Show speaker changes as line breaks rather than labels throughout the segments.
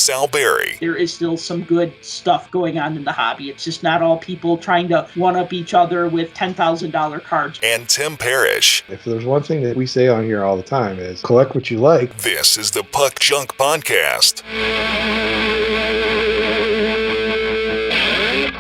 Sal Berry.
There is still some good stuff going on in the hobby. It's just not all people trying to one-up each other with $10,000 cards.
And Tim Parish.
If there's one thing that we say on here all the time is collect what you like.
This is the Puck Junk Podcast.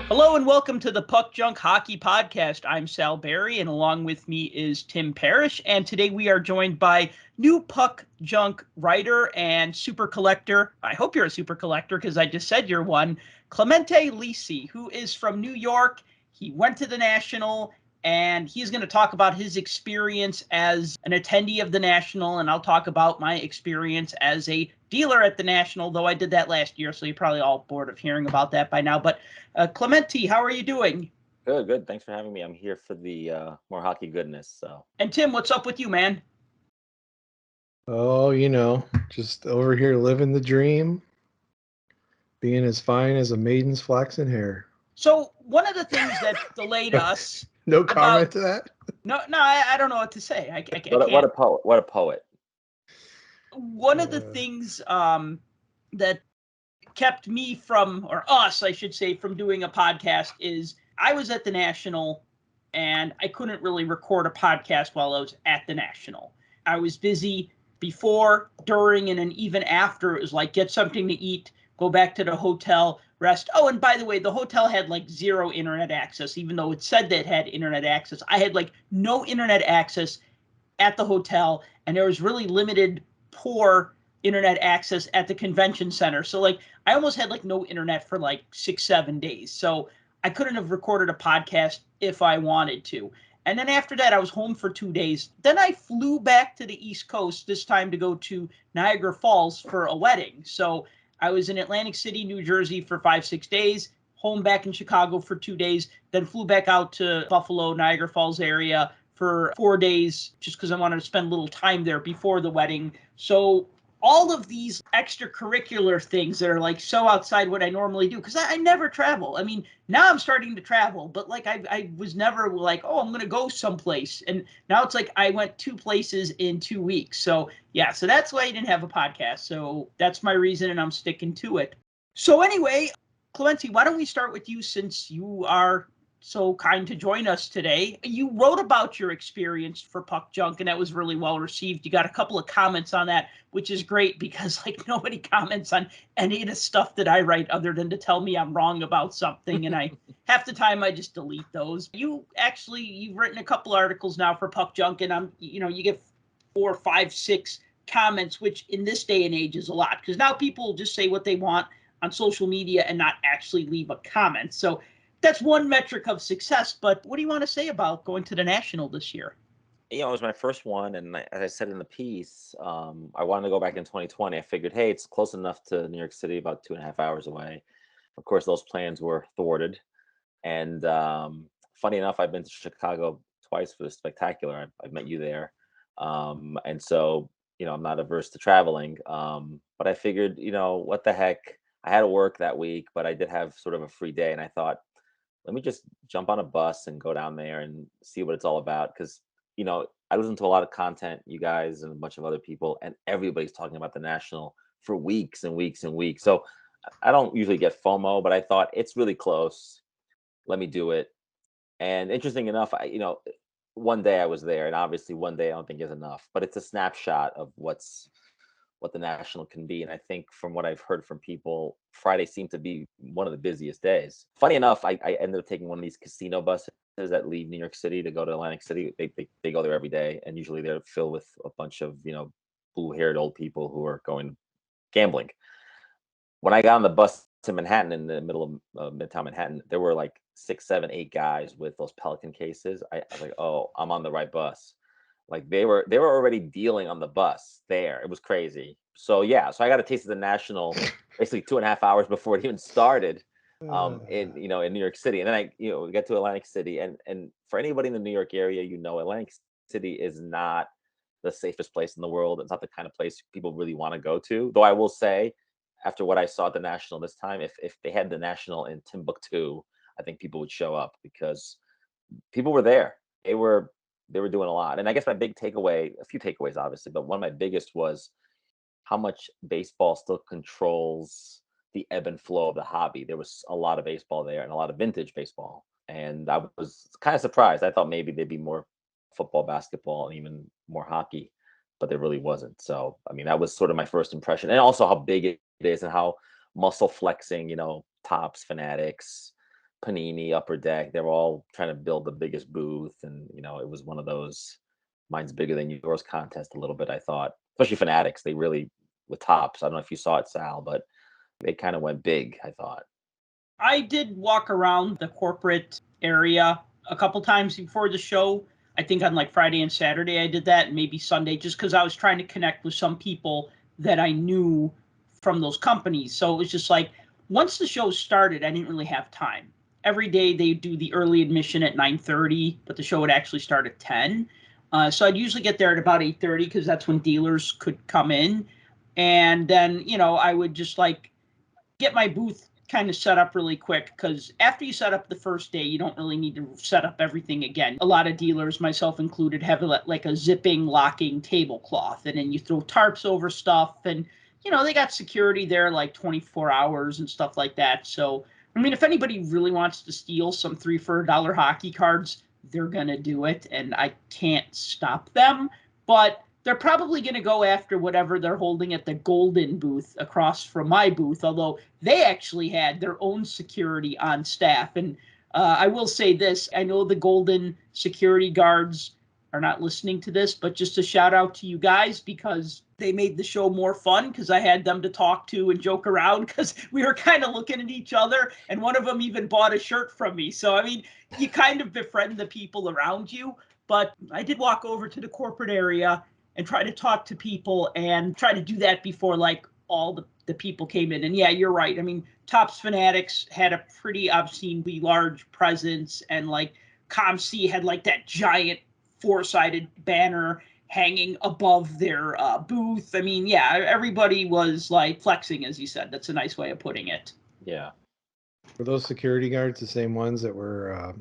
Hello and welcome to the Puck Junk Hockey Podcast. I'm Sal Berry, and along with me is Tim Parish. And today we are joined by new Puck Junk writer and super collector. I hope you're a super collector because I just said you're one. Clemente Lisi, who is from New York. He went to the National, and he's going to talk about his experience as an attendee of the National, and I'll talk about my experience as a dealer at the National, though I did that last year, so you're probably all bored of hearing about that by now. But Clemente, how are you doing?
Good. Thanks for having me. I'm here for the more hockey goodness. So.
And Tim, what's up with you, man?
Oh, just over here living the dream, being as fine as a maiden's flaxen hair.
So one of the things that delayed us.
No comment to that?
No, I don't know what to say. I can't.
What a poet! What a poet!
One of the things that kept me from, or us, I should say, from doing a podcast is I was at the National and I couldn't really record a podcast while I was at the National. I was busy before, during, and then even after. It was like, get something to eat, go back to the hotel, rest. Oh, and by the way, the hotel had like zero internet access, even though it said that it had internet access. I had like no internet access at the hotel, and there was really limited, poor internet access at the convention center. So like I almost had like no internet for like 6-7 days. So I couldn't have recorded a podcast if I wanted to. And then after that, I was home for 2 days. Then I flew back to the East Coast, this time to go to Niagara Falls for a wedding. So I was in Atlantic City, New Jersey for 5-6 days, home back in Chicago for 2 days, then flew back out to Buffalo, Niagara Falls area for 4 days, just because I wanted to spend a little time there before the wedding. So all of these extracurricular things that are like so outside what I normally do, because I never travel. I mean, now I'm starting to travel, but like I was never like, oh, I'm going to go someplace. And now it's like I went 2 places in 2 weeks. So yeah, so that's why I didn't have a podcast. So that's my reason, and I'm sticking to it. So anyway, Clemente, why don't we start with you, since you are so kind to join us today. You wrote about your experience for Puck Junk, and that was really well received. You got a couple of comments on that, which is great because like nobody comments on any of the stuff that I write other than to tell me I'm wrong about something, and I half the time I just delete those. You've written a couple articles now for Puck Junk, and you get 4, 5, 6 comments, which in this day and age is a lot, because now people just say what they want on social media and not actually leave a comment. So that's one metric of success. But what do you want to say about going to the National this year?
It was my first one, and as I said in the piece, I wanted to go back in 2020. I figured, hey, it's close enough to New York City, about 2.5 hours away. Of course, those plans were thwarted. And funny enough, I've been to Chicago twice for the Spectacular. I've met you there. And so, I'm not averse to traveling. But I figured, what the heck? I had to work that week, but I did have sort of a free day. And I thought, let me just jump on a bus and go down there and see what it's all about. Because, I listen to a lot of content, you guys and a bunch of other people, and everybody's talking about the National for weeks and weeks and weeks. So I don't usually get FOMO, but I thought it's really close. Let me do it. And interesting enough, one day I was there, and obviously one day I don't think is enough, but it's a snapshot of what the National can be. And I think from what I've heard from people, Friday seemed to be one of the busiest days. Funny enough, I ended up taking one of these casino buses that leave New York City to go to Atlantic City. They go there every day, and usually they're filled with a bunch of, blue-haired old people who are going gambling. When I got on the bus to Manhattan, in the middle of Midtown Manhattan, there were like 6, 7, 8 guys with those Pelican cases. I was like, oh, I'm on the right bus. Like they were already dealing on the bus there. It was crazy. So yeah, so I got a taste of the National basically 2.5 hours before it even started in New York City. And then we get to Atlantic City, and for anybody in the New York area, Atlantic City is not the safest place in the world. It's not the kind of place people really want to go to. Though I will say, after what I saw at the National this time, if they had the National in Timbuktu, I think people would show up because people were there. They were doing a lot. And I guess my big takeaway, a few takeaways, obviously, but one of my biggest was how much baseball still controls the ebb and flow of the hobby. There was a lot of baseball there and a lot of vintage baseball. And I was kind of surprised. I thought maybe there'd be more football, basketball, and even more hockey, but there really wasn't. So, I mean, that was sort of my first impression. And also how big it is and how muscle flexing, Tops, Fanatics, Panini, Upper Deck, they were all trying to build the biggest booth. And, it was one of those mine's bigger than yours contest a little bit, I thought. Especially Fanatics, they really, with Tops, I don't know if you saw it, Sal, but they kind of went big, I thought.
I did walk around the corporate area a couple times before the show. I think on like Friday and Saturday I did that, and maybe Sunday, just because I was trying to connect with some people that I knew from those companies. So it was just like, once the show started, I didn't really have time. Every day they do the early admission at 9:30, but the show would actually start at 10. So I'd usually get there at about 8:30 because that's when dealers could come in. And then, I would just like get my booth kind of set up really quick, because after you set up the first day, you don't really need to set up everything again. A lot of dealers, myself included, have like a zipping, locking tablecloth, and then you throw tarps over stuff, and they got security there like 24 hours and stuff like that. So, I mean, if anybody really wants to steal some 3 for $1 hockey cards, they're going to do it, and I can't stop them. But they're probably going to go after whatever they're holding at the Golden booth across from my booth, although they actually had their own security on staff. And I will say this, I know the Golden security guards are not listening to this, but just a shout out to you guys, because they made the show more fun, because I had them to talk to and joke around, because we were kind of looking at each other, and one of them even bought a shirt from me. So, I mean, you kind of befriend the people around you. But I did walk over to the corporate area and try to talk to people and try to do that before like all the people came in. And yeah, you're right. I mean, Tops Fanatics had a pretty obscenely large presence, and like ComC had like that giant 4-sided banner hanging above their booth. I mean, yeah, everybody was like flexing, as you said. That's a nice way of putting it.
Yeah.
Were those security guards the same ones that were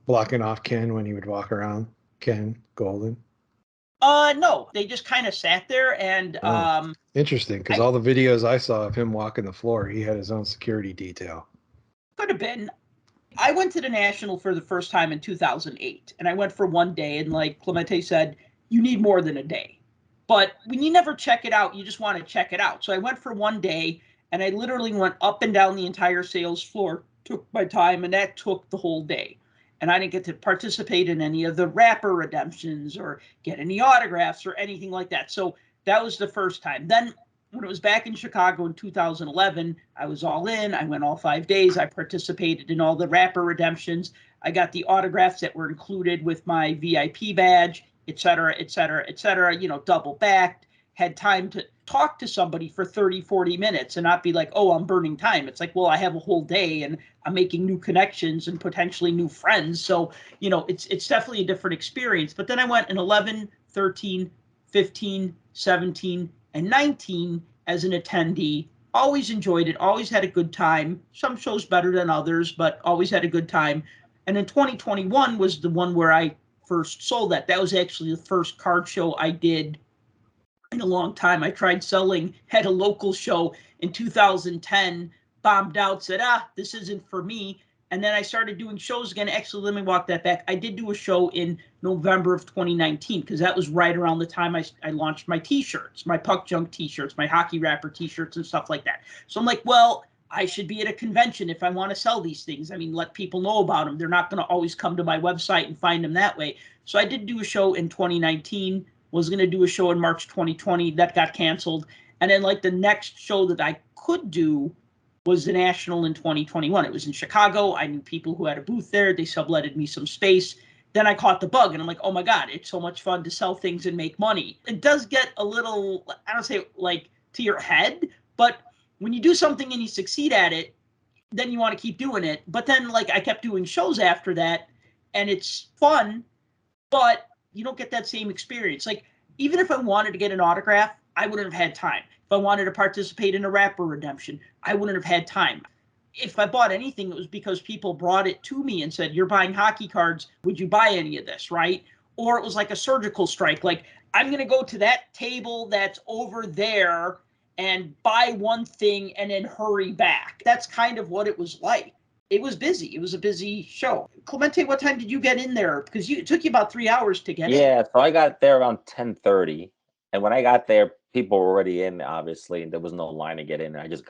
blocking off Ken when he would walk around? Ken Golden?
No, they just kind of sat there, and
interesting, because all the videos I saw of him walking the floor, he had his own security detail.
Could have been. I went to the National for the first time in 2008, and I went for one day, and like Clemente said, you need more than a day. But when you never check it out, you just want to check it out. So I went for one day, and I literally went up and down the entire sales floor, took my time, and that took the whole day. And I didn't get to participate in any of the wrapper redemptions or get any autographs or anything like that. So that was the first time. Then when it was back in Chicago in 2011, I was all in. I went all 5 days. I participated in all the wrapper redemptions. I got the autographs that were included with my VIP badge, et cetera, et cetera, et cetera, double backed. Had time to talk to somebody for 30, 40 minutes and not be like, oh, I'm burning time. It's like, well, I have a whole day and I'm making new connections and potentially new friends. So, it's definitely a different experience. But then I went in 11, 13, 15, 17, and 19 as an attendee. Always enjoyed it. Always had a good time. Some shows better than others, but always had a good time. And in 2021 was the one where I first sold that. That was actually the first card show I did in a long time. I tried selling at a local show in 2010, bombed out, said, this isn't for me. And then I started doing shows again. Actually, let me walk that back. I did do a show in November of 2019, because that was right around the time I launched my T-shirts, my Puck Junk T-shirts, my Hockey Wrapper T-shirts and stuff like that. So I'm like, well, I should be at a convention if I want to sell these things. I mean, let people know about them. They're not going to always come to my website and find them that way. So I did do a show in 2019, was going to do a show in March 2020. That got canceled. And then like the next show that I could do was the National in 2021. It was in Chicago. I knew people who had a booth there. They subletted me some space. Then I caught the bug, and I'm like, oh my God, it's so much fun to sell things and make money. It does get a little, I don't say like to your head, but when you do something and you succeed at it, then you want to keep doing it. But then like I kept doing shows after that, and it's fun, but you don't get that same experience. Like, even if I wanted to get an autograph, I wouldn't have had time. If I wanted to participate in a wrapper redemption, I wouldn't have had time. If I bought anything, it was because people brought it to me and said, you're buying hockey cards. Would you buy any of this, right? or it was like a surgical strike. Like, I'm going to go to that table that's over there and buy one thing and then hurry back. That's kind of what it was like. It was busy. It was a busy show. Clemente, what time did you get in there? Because it took you about 3 hours to get in.
Yeah, so I got there around 10:30, and when I got there, people were already in, obviously, and there was no line to get in. I just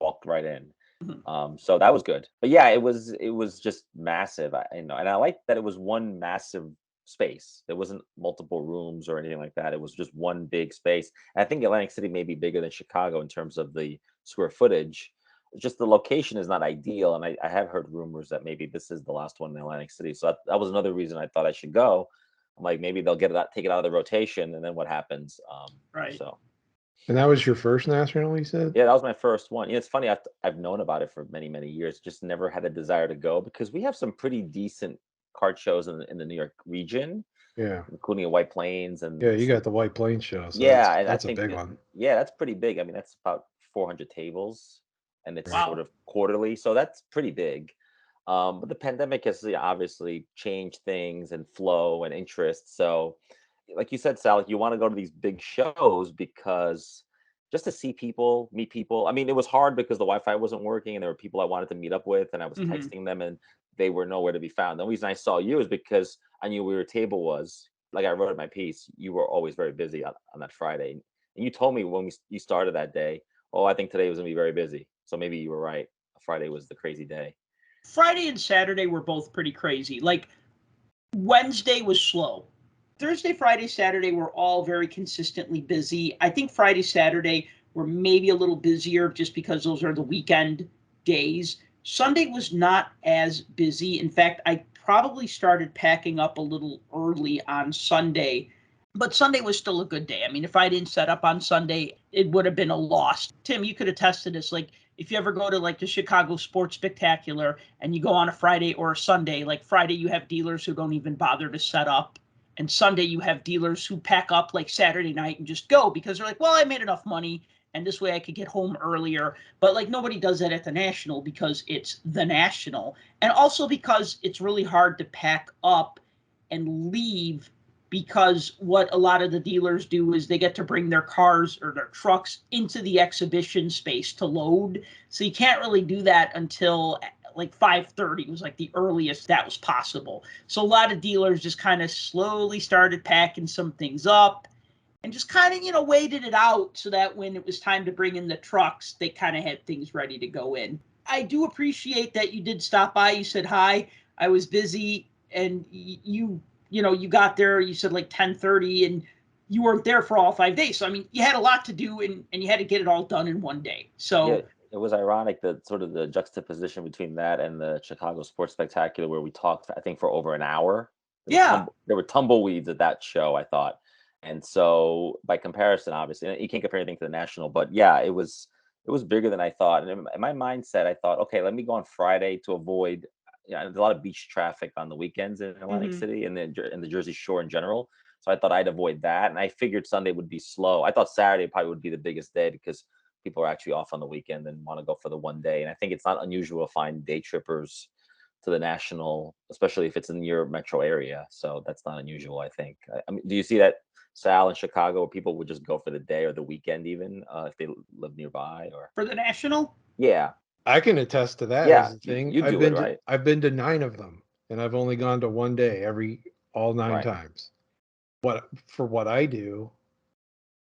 walked right in.
Mhm.
So that was good. But yeah, it was just massive. And I like that it was one massive space. There wasn't multiple rooms or anything like that. It was just one big space. And I think Atlantic City may be bigger than Chicago in terms of the square footage. Just the location is not ideal, and I have heard rumors that maybe this is the last one in Atlantic City. So that was another reason I thought I should go. I'm like, maybe they'll get it out, take it out of the rotation, and then what happens?
Right.
So
And that was your first national, you said?
yeah, that was my first one. It's funny. I've known about it for many many years. Just never had a desire to go because we have some pretty decent card shows in the New York region,
Yeah.
including in White Plains and
Yeah, you got the White Plains show, so
yeah, and I
that's a
think
big one.
yeah, that's pretty big. I mean, that's about 400 tables, and it's
Right.
sort
Wow.
of quarterly, so that's pretty big. But the pandemic has obviously changed things and flow and interest. So, like you said, Sal, you want to go to these big shows because just to see people, meet people. I mean, it was hard because the Wi-Fi wasn't working, and there were people I wanted to meet up with, and I was
Hmm.
texting them, and they were nowhere to be found. The reason I saw you is because I knew where your table was. Like I wrote in my piece, you were always very busy on that Friday, and you told me when you started that day, oh, I think today was gonna be very busy. So maybe you were right. Friday was the crazy day.
Friday and Saturday were both pretty crazy. Like, Wednesday was slow. Thursday, Friday, Saturday were all very consistently busy. I think Friday, Saturday were maybe a little busier just because those are the weekend days. Sunday was not as busy. In fact, I probably started packing up a little early on Sunday, but Sunday was still a good day. I mean, if I didn't set up on Sunday, it would have been a loss. Tim, you could attest to this. Like, if you ever go to like the Chicago Sports Spectacular and you go on a Friday or a Sunday, like Friday you have dealers who don't even bother to set up, and Sunday you have dealers who pack up like Saturday night and just go because they're like, well, I made enough money and this way I could get home earlier. But like, nobody does that at the National because it's the National, and also because it's really hard to pack up and leave, because what a lot of the dealers do is they get to bring their cars or their trucks into the exhibition space to load. So you can't really do that until like 5:30 was like the earliest that was possible. So a lot of dealers just kind of slowly started packing some things up and just kind of, waited it out so that when it was time to bring in the trucks, they kind of had things ready to go in. I do appreciate that you did stop by. You said hi. I was busy, and you got there. You said like 10:30, and you weren't there for all 5 days. So I mean, you had a lot to do, and you had to get it all done in one day.
Yeah,
So
it was ironic that sort of the juxtaposition between that and the Chicago Sports Spectacular, where we talked, I think, for over an hour.
yeah,
There were tumbleweeds at that show, I thought, and so by comparison, obviously, and you can't compare anything to the National, but yeah, it was bigger than I thought. And in my mindset, I thought, okay, let me go on Friday to avoid. There's a lot of beach traffic on the weekends in Atlantic
hmm
City and then in the Jersey Shore in general. So I thought I'd avoid that, and I figured Sunday would be slow. I thought Saturday probably would be the biggest day because people are actually off on the weekend and want to go for the one day. And I think it's not unusual to find day trippers to the National, especially if it's in your metro area. So that's not unusual, I think. I mean, do you see that, Sal, in Chicago, where people would just go for the day or the weekend, even if they live nearby? Or
for the National.
yeah,
I can attest to that
yeah,
as a
you
thing.
you do it right,
I've been to 9 of them, and I've only gone to one day all 9
right.
times. What I do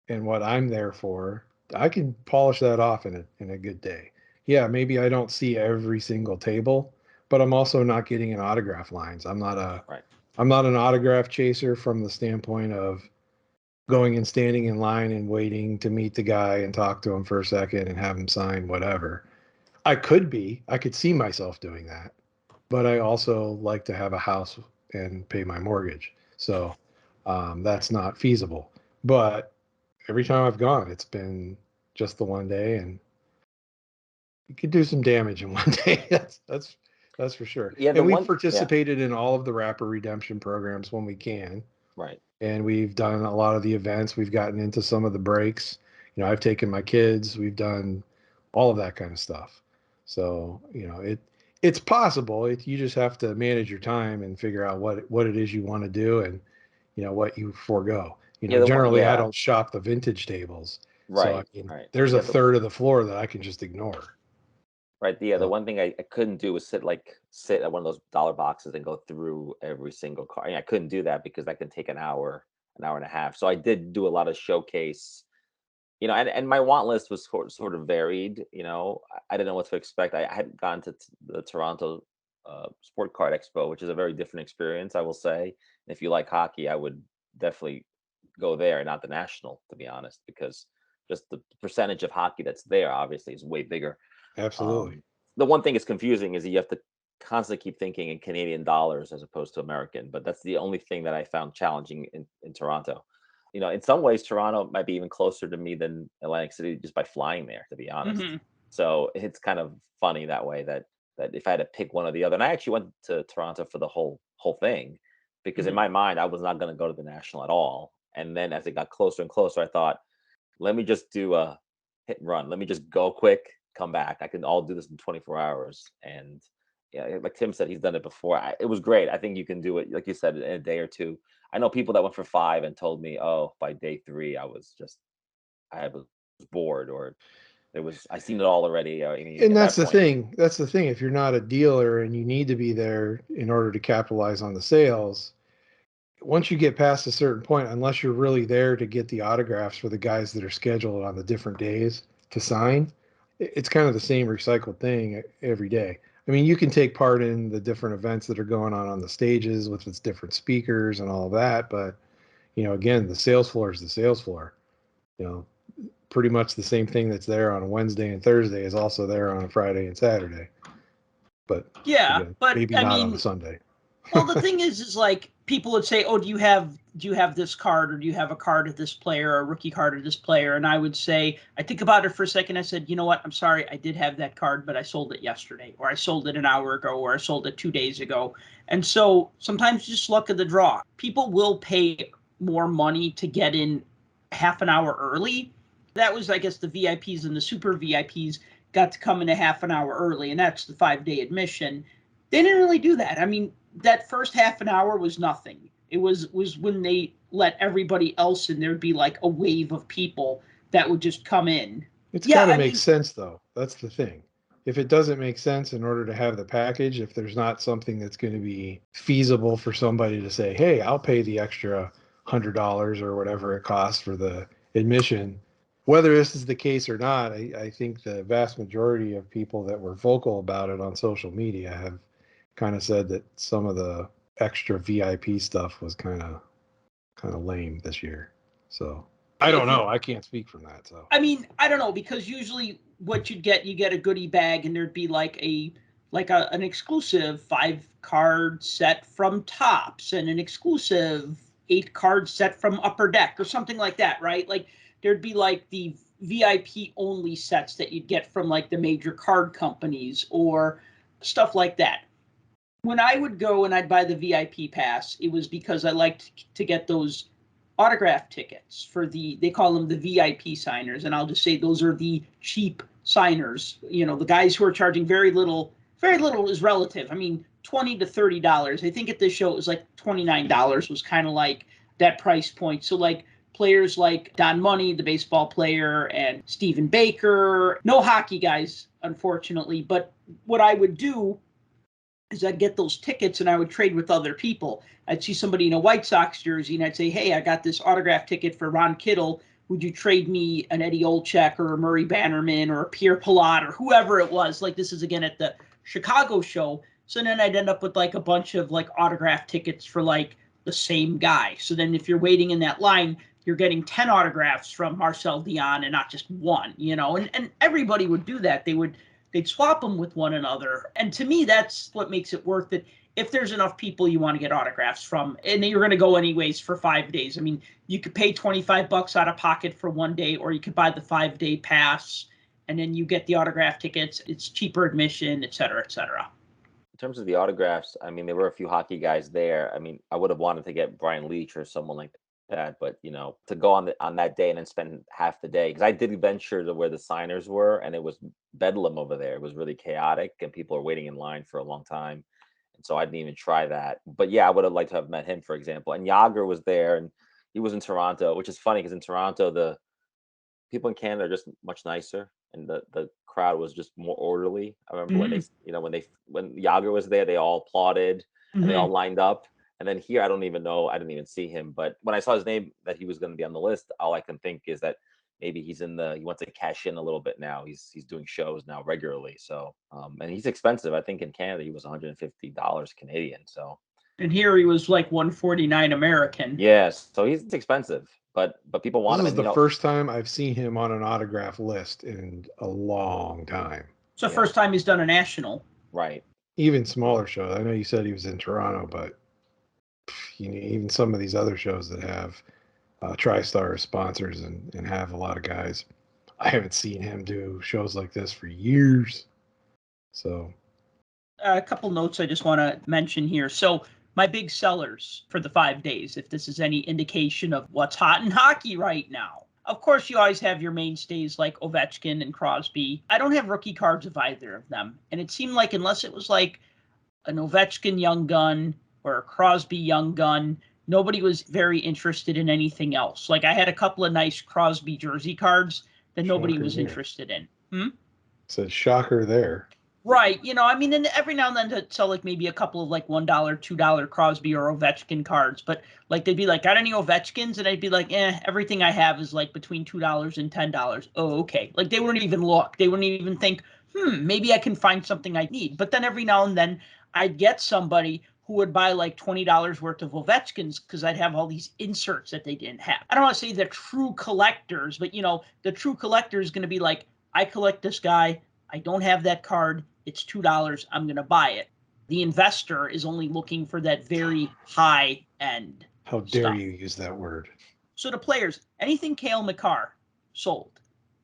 and what I'm there for, I can polish that off in a good day. Yeah, maybe I don't see every single table, but I'm also not getting in autograph lines.
Right.
I'm not an autograph chaser from the standpoint of going and standing in line and waiting to meet the guy and talk to him for a second and have him sign whatever. I could see myself doing that, but I also like to have a house and pay my mortgage. So that's not feasible. But every time I've gone, it's been just the one day, and you could do some damage in one day. That's for sure.
Yeah, the
And we've
one, yeah,
participated in all of the rapper redemption programs when we can,
right.
and we've done a lot of the events. We've gotten into some of the breaks. I've taken my kids. We've done all of that kind of stuff. So It's possible. You just have to manage your time and figure out what it is you want to do, and what you forego.
Yeah,
Generally I
yeah,
don't shop the vintage tables, so I
right,
mean,
right.
there's a
Yeah,
third of the floor that I can just ignore.
right. Yeah, the
So
one thing I couldn't do was sit at one of those dollar boxes and go through every single car. I couldn't do that because that can take an hour and a half. So I did do a lot of showcase. And my want list was sort of varied. I didn't know what to expect. I had gone to the Toronto Sport Card Expo, which is a very different experience, I will say. And if you like hockey, I would definitely go there and not the National, to be honest, because just the percentage of hockey that's there obviously is way bigger.
absolutely.
Um, the one thing that's confusing is that you have to constantly keep thinking in Canadian dollars as opposed to American, but that's the only thing that I found challenging in Toronto. In some ways, Toronto might be even closer to me than Atlantic City just by flying there, to be honest.
Hmm.
So it's kind of funny that way that if I had to pick one or the other, and I actually went to Toronto for the whole thing, because in
Hmm.
my mind I was not going to go to the National at all. And then as it got closer and closer, I thought, let me just do a hit and run. Let me just go quick, come back. I can all do this in 24 hours. And yeah, like Tim said, he's done it before. It was great. I think you can do it, like you said, in a day or two. I know people that went for 5 and told me, oh, by day 3, I was bored, or I seen it all already. I mean,
And
at
that's
that
the
point,
thing. That's the thing. If you're not a dealer and you need to be there in order to capitalize on the sales, once you get past a certain point, unless you're really there to get the autographs for the guys that are scheduled on the different days to sign, it's kind of the same recycled thing every day. I mean, you can take part in the different events that are going on the stages with its different speakers and all of that, but again, the sales floor is the sales floor. You know, Pretty much the same thing that's there on a Wednesday and Thursday is also there on a Friday and Saturday. But
Yeah,
again,
but
maybe
I
not on a
mean,
Sunday.
well, the thing is like people would say, "Oh, do you have this card, or do you have a card of this player, or a rookie card of this player?" And I would say, I think about it for a second. I said, "You know what? I'm sorry, I did have that card, but I sold it yesterday, or I sold it an hour ago, or I sold it 2 days ago." And so sometimes just luck of the draw. People will pay more money to get in half an hour early. That was, I guess, the VIPs and the super VIPs got to come in a half an hour early, and that's the 5 day admission. They didn't really do that. I mean, that first half an hour was nothing. It was when they let everybody else in, there'd be like a wave of people that would just come in.
It's
Yeah,
got to
I
make
mean,
sense, though. That's the thing. If it doesn't make sense in order to have the package, if there's not something that's going to be feasible for somebody to say, hey, I'll pay the extra $100 or whatever it costs for the admission, whether this is the case or not, I think the vast majority of people that were vocal about it on social media have kind of said that some of the extra VIP stuff was kind of lame this year. So I
yeah,
don't know. I can't speak from that. So
I mean, I don't know, because usually what you get a goodie bag, and there'd be an exclusive 5 card set from Tops and an exclusive 8 card set from Upper Deck or something like that, right? Like there'd be like the VIP only sets that you'd get from like the major card companies or stuff like that. When I would go and I'd buy the VIP pass, it was because I liked to get those autograph tickets for they call them the VIP signers. And I'll just say those are the cheap signers. The guys who are charging very little is relative. I mean, $20 to $30. I think at this show it was like $29 was kind of like that price point. So like players like Don Money, the baseball player, and Stephen Baker, no hockey guys, unfortunately. But what I would do is I'd get those tickets and I would trade with other people. I'd see somebody in a White Sox jersey and I'd say, hey, I got this autograph ticket for Ron Kittle. Would you trade me an Eddie Olczyk or a Murray Bannerman or a Pierre Pilote or whoever it was? Like this is again at the Chicago show. So then I'd end up with like a bunch of like autograph tickets for like the same guy. So then if you're waiting in that line, you're getting 10 autographs from Marcel Dion and not just one, and everybody would do that. They'd swap them with one another. And to me, that's what makes it worth it. If there's enough people you want to get autographs from, and you're going to go anyways for 5 days. I mean, you could pay $25 out of pocket for one day, or you could buy the 5 day pass, and then you get the autograph tickets. It's cheaper admission, et cetera, et cetera.
in terms of the autographs, I mean, there were a few hockey guys there. I mean, I would have wanted to get Brian Leach or someone like that, but to go on that day and then spend half the day, because I did venture to where the signers were, and it was bedlam over there. It was really chaotic, and people are waiting in line for a long time, and so I didn't even try that. But yeah, I would have liked to have met him, for example. And Yager was there, and he was in Toronto, which is funny because in Toronto the people in Canada are just much nicer, and the crowd was just more orderly. I remember when when Yager was there, they all applauded and they all lined up. And then here, I didn't even see him. But when I saw his name that he was going to be on the list, all I can think is that maybe he wants to cash in a little bit now. He's doing shows now regularly. So, and he's expensive. I think in Canada he was $150 Canadian. So,
And here he was like 149 American.
yes, so he's expensive, but people want
This
him.
is
And
the first time I've seen him on an autograph list in a long time.
It's the first time he's done a national.
Right.
Even smaller shows. I know you said he was in Toronto, but even some of these other shows that have TriStar as sponsors and have a lot of guys, I haven't seen him do shows like this for years. So
a couple notes I just want to mention here. So my big sellers for the 5 days, if this is any indication of what's hot in hockey right now. Of course, you always have your mainstays like Ovechkin and Crosby. I don't have rookie cards of either of them. And it seemed like unless it was like an Ovechkin young gun or a Crosby young gun, nobody was very interested in anything else. Like I had a couple of nice Crosby jersey cards that nobody was interested in.
Said shocker there.
Right. And every now and then to sell like maybe a couple of like $1, $2 Crosby or Ovechkin cards. But like they'd be like, got any Ovechkins? And I'd be like, everything I have is like between $2 and $10. Oh, okay. Like they wouldn't even look. They wouldn't even think, maybe I can find something I need. But then every now and then I'd get somebody who would buy like $20 worth of Ovechkins because I'd have all these inserts that they didn't have. I don't want to say they're true collectors, but the true collector is going to be like, I collect this guy. I don't have that card. It's $2. I'm going to buy it. The investor is only looking for that very high end.
How dare you use that word?
So the players, anything Cale Makar sold.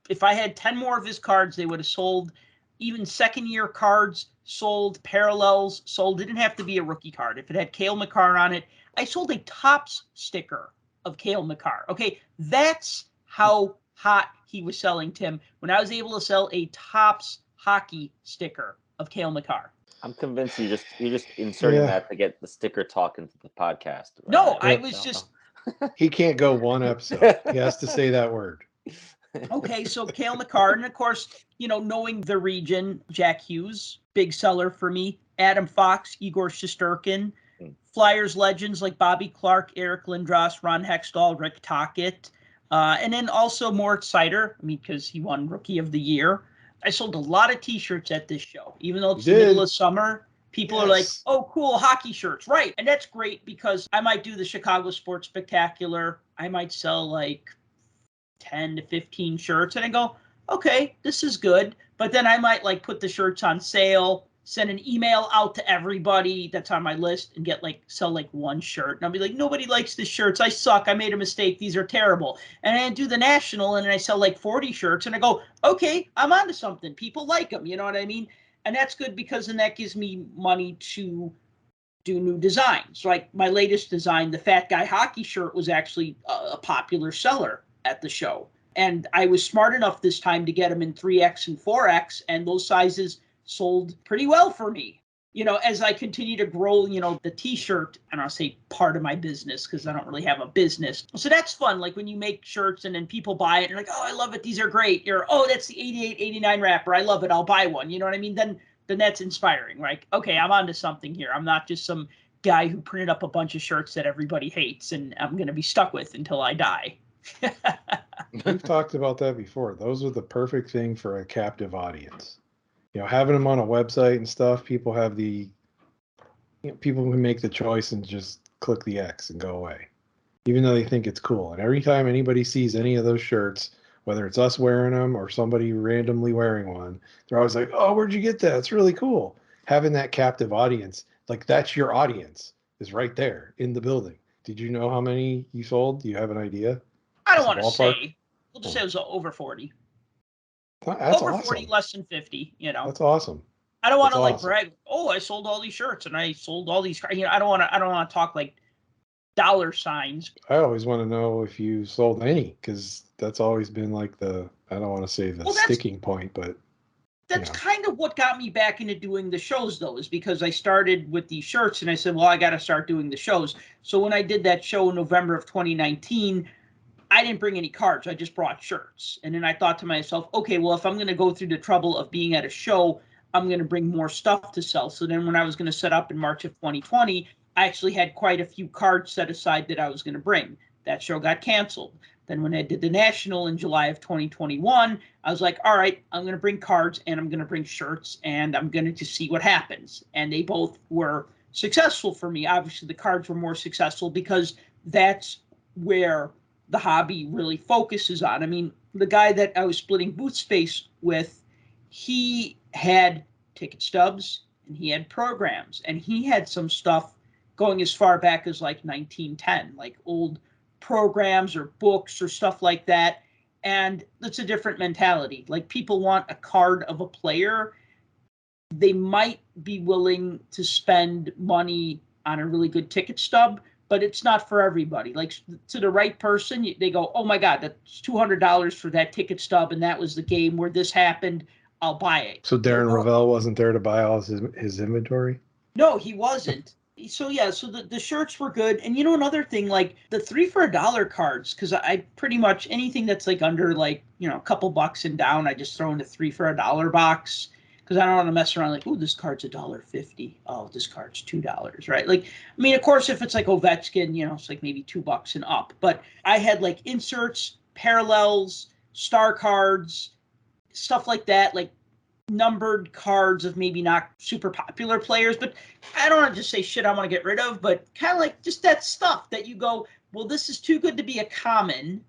If I had 10 more of his cards, they would have sold. Even second-year cards sold, parallels sold. It didn't have to be a rookie card. If it had Cale Makar on it, I sold a Topps sticker of Cale Makar. Okay, that's how hot he was selling, Tim. When I was able to sell a Topps hockey sticker of Cale Makar.
I'm convinced you're just inserting that to get the sticker talk into the podcast. Right?
No, I was just.
He can't go one episode. He has to say that word.
Okay, so Cale Makar, and of course, knowing the region, Jack Hughes, big seller for me. Adam Fox, Igor Shesterkin, Flyers legends like Bobby Clark, Eric Lindros, Ron Hextall, Rick Tocchet, and then also Moritz Seider, because he won Rookie of the Year. I sold a lot of T-shirts at this show, even though it's the middle of summer. People are like, oh, cool, hockey shirts. Right. And that's great because I might do the Chicago Sports Spectacular. I might sell like 10 to 15 shirts. And I go, okay, this is good. But then I might like put the shirts on sale, send an email out to everybody that's on my list and sell one shirt. And I'll be like, nobody likes the shirts. I suck. I made a mistake. These are terrible. And I do the national and I sell 40 shirts and I go, okay, I'm onto something. People like them. You know what I mean? And that's good because then that gives me money to do new designs. Like my latest design, the Fat Guy hockey shirt, was actually a popular seller at the show. And I was smart enough this time to get them in 3X and 4X, and those sizes sold pretty well for me. As I continue to grow, the T-shirt, and I'll say part of my business because I don't really have a business. So that's fun. Like when you make shirts and then people buy it and like, oh, I love it. These are great. That's the 88, 89 wrapper. I love it. I'll buy one. You know what I mean? Then that's inspiring, right? Okay, I'm onto something here. I'm not just some guy who printed up a bunch of shirts that everybody hates and I'm going to be stuck with until I die.
We've talked about that before. Those are the perfect thing for a captive audience. Having them on a website and stuff, people have people can make the choice and just click the X and go away, even though they think it's cool. And every time anybody sees any of those shirts, whether it's us wearing them or somebody randomly wearing one, they're always like, oh, where'd you get that? It's really cool. Having that captive audience, like that's your audience, is right there in the building. Did you know how many you sold? Do you have an idea?
I don't want to say. We'll just say it was over 40.
That's
over
awesome.
40, less than 50,
That's awesome.
I don't want to brag. Oh, I sold all these shirts and I sold all these. I don't want to talk like dollar signs.
I always want to know if you sold any, because that's always been like I don't want to say the sticking point, but
that's kind of what got me back into doing the shows, though, is because I started with these shirts and I said, well, I got to start doing the shows. So when I did that show in November of 2019, I didn't bring any cards. I just brought shirts. And then I thought to myself, okay, well, if I'm going to go through the trouble of being at a show, I'm going to bring more stuff to sell. So then when I was going to set up in March of 2020, I actually had quite a few cards set aside that I was going to bring. That show got canceled. Then when I did the National in July of 2021, I was like, all right, I'm going to bring cards and I'm going to bring shirts and I'm going to just see what happens. And they both were successful for me. Obviously, the cards were more successful because that's where the hobby really focuses on. I mean, the guy that I was splitting booth space with, he had ticket stubs and he had programs and he had some stuff going as far back as like 1910, like old programs or books or stuff like that. And it's a different mentality. Like, people want a card of a player. They might be willing to spend money on a really good ticket stub, but it's not for everybody. Like, to the right person, they go, oh my God, that's $200 for that ticket stub. And that was the game where this happened. I'll buy it.
So Darren Ravel wasn't there to buy all his inventory?
No, he wasn't. So yeah, so the shirts were good. And you know, another thing, like the 3 for $1 cards, because I pretty much anything that's like under like, you know, a couple bucks and down, I just throw in the 3 for $1 box. Because I don't want to mess around like, oh, this card's $1.50. Oh, this card's $2, right? Like, I mean, of course, if it's like Ovechkin, you know, it's like maybe $2 and up. But I had like inserts, parallels, star cards, stuff like that, like numbered cards of maybe not super popular players. But I don't want to just say shit I want to get rid of, but kind of like just that stuff that you go, well, this is too good to be a common,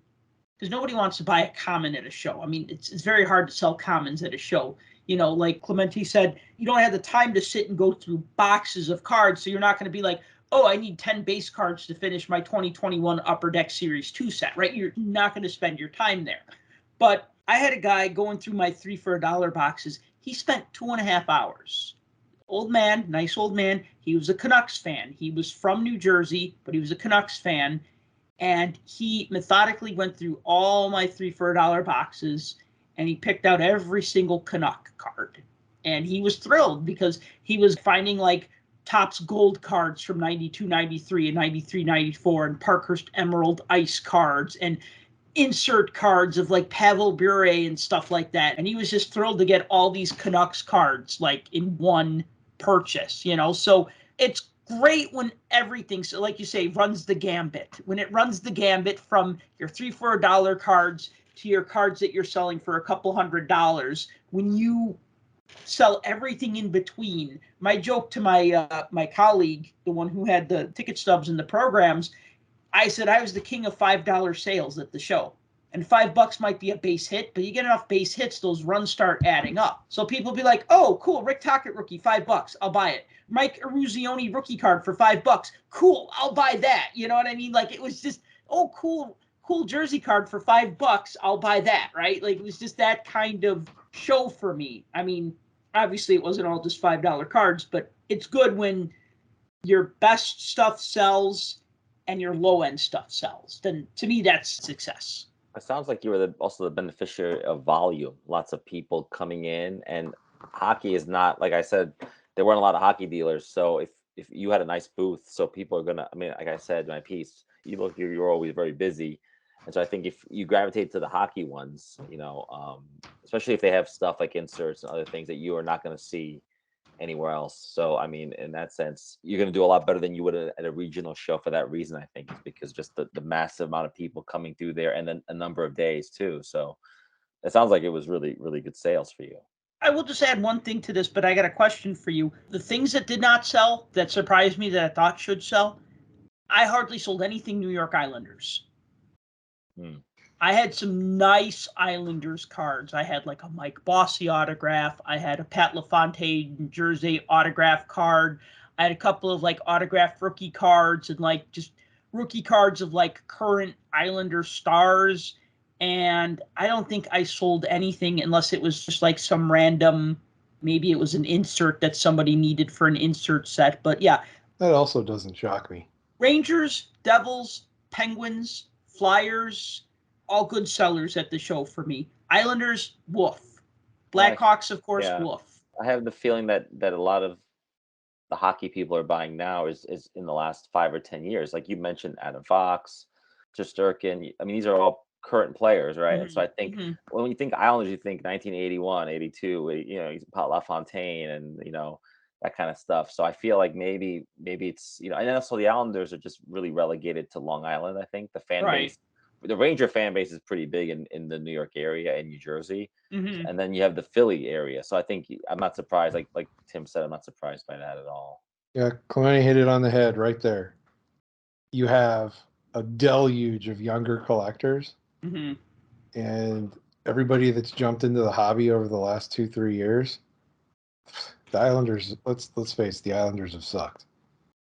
because nobody wants to buy a common at a show. I mean, it's very hard to sell commons at a show. You know, like Clemente said, you don't have the time to sit and go through boxes of cards, so you're not going to be like, oh, I need 10 base cards to finish my 2021 Upper Deck Series 2 set, right? You're not going to spend your time there. But I had a guy going through my 3 for $1 boxes. He spent 2.5 hours. Old man, nice old man. He was a Canucks fan. He was from New Jersey, but he was a Canucks fan. And he methodically went through all my 3 for $1 boxes, and he picked out every single Canuck card. And he was thrilled because he was finding like Topps Gold cards from 92, 93, and 93, 94, and Parkhurst Emerald Ice cards, and insert cards of like Pavel Bure and stuff like that. And he was just thrilled to get all these Canucks cards like in one purchase, you know? So it's great when everything, so like you say, runs the gambit. When it runs the gambit from your 3 for $1 cards to your cards that you're selling for a couple $100, when you sell everything in between. My joke to my colleague, the one who had the ticket stubs and the programs, I said I was the king of $5 sales at the show. And $5 might be a base hit, but you get enough base hits, those runs start adding up. So people be like, oh, cool, Rick Tocchet rookie, $5, I'll buy it. Mike Eruzione rookie card for $5, cool, I'll buy that. You know what I mean? Like, it was just, oh, cool jersey card for $5, I'll buy that, right? Like, it was just that kind of show for me. I mean, obviously it wasn't all just $5 cards, but it's good when your best stuff sells and your low-end stuff sells. Then to me, that's success.
It sounds like you were also the beneficiary of volume. Lots of people coming in, and hockey is not, like I said, there weren't a lot of hockey dealers. So if you had a nice booth, so people are gonna, I mean, like I said in my piece, you're always very busy. And so I think if you gravitate to the hockey ones, you know, especially if they have stuff like inserts and other things that you are not going to see anywhere else. So, I mean, in that sense, you're going to do a lot better than you would at a regional show for that reason, I think, is because just the massive amount of people coming through there, and then a number of days too. So it sounds like it was really, really good sales for you.
I will just add one thing to this, but I got a question for you. The things that did not sell, that surprised me, that I thought should sell, I hardly sold anything New York Islanders. I had some nice Islanders cards. I had like a Mike Bossy autograph. I had a Pat LaFontaine jersey autograph card. I had a couple of like autographed rookie cards and like just rookie cards of like current Islander stars. And I don't think I sold anything unless it was just like some random, maybe it was an insert that somebody needed for an insert set. But yeah.
That also doesn't shock me.
Rangers, Devils, Penguins, Flyers, all good sellers at the show for me. Islanders, woof. Blackhawks, of course,
Yeah.
woof.
I have the feeling that a lot of the hockey people are buying now is in the last 5 or 10 years. Like you mentioned, Adam Fox, Shesterkin. I mean, these are all current players, right? And so I think when you think Islanders, you think 1981, 82, you know, LaFontaine and, you know, that kind of stuff. So I feel like maybe it's, you know, and also the Islanders are just really relegated to Long Island. I think the fan base, the Ranger fan base is pretty big in the New York area and New Jersey. And then you have the Philly area. So I think I'm not surprised. Like Tim said, I'm not surprised by that at all.
Yeah, Clemente hit it on the head right there. You have a deluge of younger collectors, and everybody that's jumped into the hobby over the last 2-3 years. The Islanders, let's face it, the Islanders have sucked.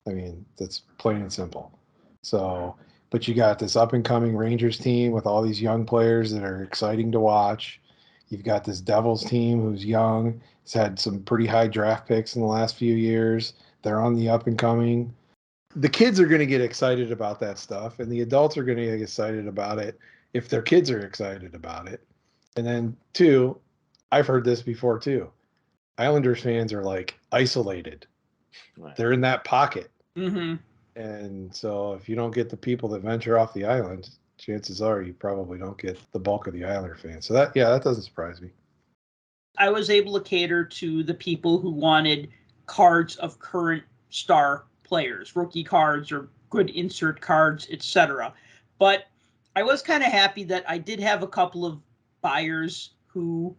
I mean, that's plain and simple. So, but you got this up and coming Rangers team with all these young players that are exciting to watch. You've got this Devils team who's young. It's had some pretty high draft picks in the last few years. They're on the up and coming. The kids are going to get excited about that stuff, and the adults are going to get excited about it if their kids are excited about it. And then, two, I've heard this before too. Islanders fans are like isolated.
Right.
They're in that pocket. And so if you don't get the people that venture off the island, chances are you probably don't get the bulk of the Islander fans. So that doesn't surprise me.
I was able to cater to the people who wanted cards of current star players, rookie cards or good insert cards, etc. But I was kind of happy that I did have a couple of buyers who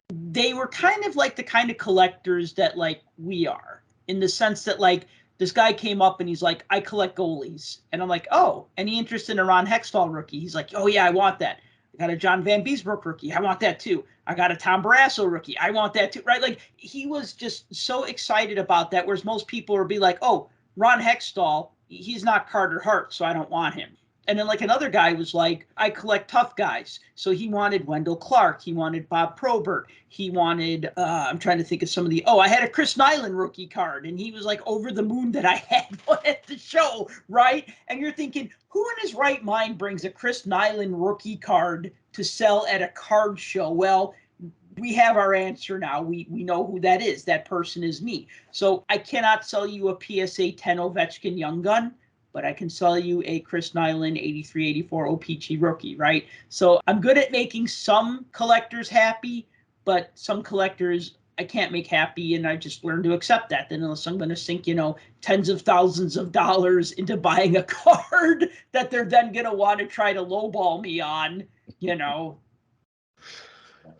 they were kind of like the kind of collectors that like we are, in the sense that like this guy came up and he's like, I collect goalies. And I'm like, oh, any interest in a Ron Hextall rookie? He's like, oh yeah, I want that. I got a John Van Beesbrook rookie. I want that too. I got a Tom Barrasso rookie. I want that too. Right? Like he was just so excited about that. Whereas most people would be like, oh, Ron Hextall, he's not Carter Hart, so I don't want him. And then like another guy was like, I collect tough guys. So he wanted Wendell Clark. He wanted Bob Probert. He wanted, I'm trying to think of some of the, I had a Chris Nyland rookie card. And he was like over the moon that I had one at the show, right? And you're thinking, who in his right mind brings a Chris Nyland rookie card to sell at a card show? Well, we have our answer now. We know who that is. That person is me. So I cannot sell you a PSA 10 Ovechkin Young Gun, but I can sell you a Chris Nyland 83-84 OPG rookie, right? So I'm good at making some collectors happy, but some collectors I can't make happy, and I just learned to accept that. Then unless I'm going to sink, tens of thousands of dollars into buying a card that they're then going to want to try to lowball me on,
All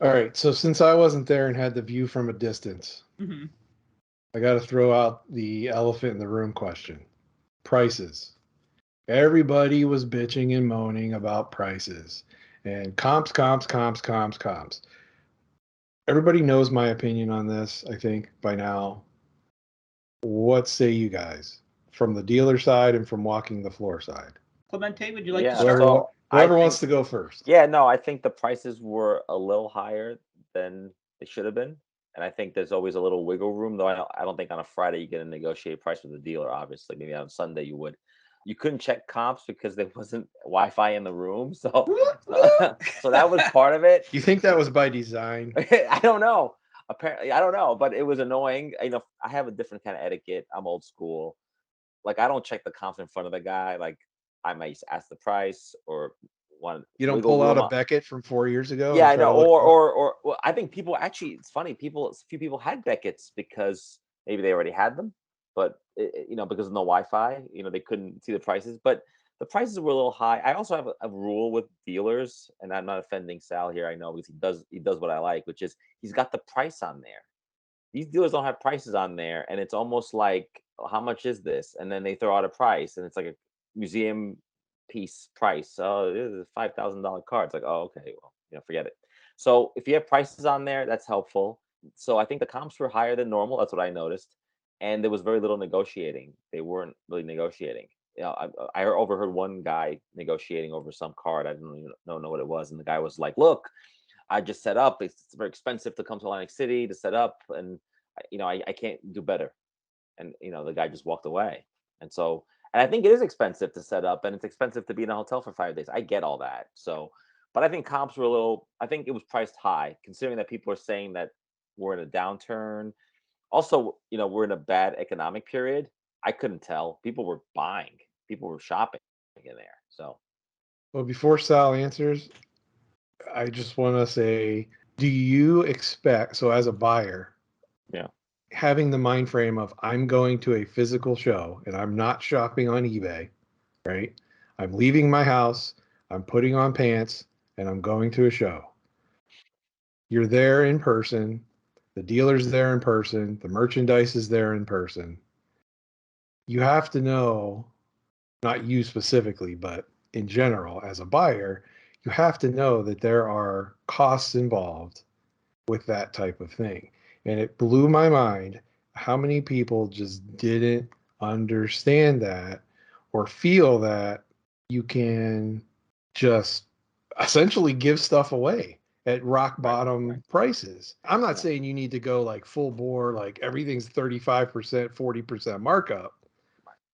right, so since I wasn't there and had the view from a distance, I got to throw out the elephant in the room question. Prices. Everybody was bitching and moaning about prices and comps. Everybody knows my opinion on this, I think, by now. What say you guys from the dealer side and from walking the floor side?
Clemente, would you like to start?
Whoever wants to go first.
Yeah, no, I think the prices were a little higher than they should have been. And I think there's always a little wiggle room, though I don't think on a Friday you get a negotiated price with the dealer, obviously. Maybe on Sunday you would. You couldn't check comps because there wasn't Wi-Fi in the room. So that was part of it.
You think that was by design?
I don't know. Apparently, I don't know, but it was annoying. I have a different kind of etiquette. I'm old school. Like, I don't check the comps in front of the guy. Like, I might ask the price or one.
You don't pull out a Beckett from 4 years ago?
Yeah, I know. Or well, I think people actually, it's funny. A few people had Beckett's because maybe they already had them, but because of no Wi-Fi, they couldn't see the prices. But the prices were a little high. I also have a rule with dealers, and I'm not offending Sal here. I know because he does what I like, which is he's got the price on there. These dealers don't have prices on there, and it's almost like, how much is this? And then they throw out a price, and it's like a museum piece price. Oh, this is a $5,000 card. It's like, oh, okay, well, forget it. So if you have prices on there, that's helpful. So I think the comps were higher than normal. That's what I noticed, and there was very little negotiating. They weren't really negotiating. I overheard one guy negotiating over some card. I didn't even know what it was, and the guy was like, "Look, I just set up. It's very expensive to come to Atlantic City to set up, and I can't do better." And the guy just walked away. And so And I think it is expensive to set up, and it's expensive to be in a hotel for 5 days. I get all that. So, but I think comps were a little. I think it was priced high, considering that people are saying that we're in a downturn. Also, we're in a bad economic period. I couldn't tell. People were buying. People were shopping in there. So,
Well, before Sal answers, I just want to say, do you expect, so as a buyer,
yeah,
having the mind frame of I'm going to a physical show and I'm not shopping on eBay, right? I'm leaving my house, I'm putting on pants, and I'm going to a show. You're there in person, the dealer's there in person, the merchandise is there in person. You have to know, not you specifically, but in general, as a buyer, you have to know that there are costs involved with that type of thing. And it blew my mind how many people just didn't understand that or feel that you can just essentially give stuff away at rock bottom prices. I'm not saying you need to go like full bore, like everything's 35%, 40% markup,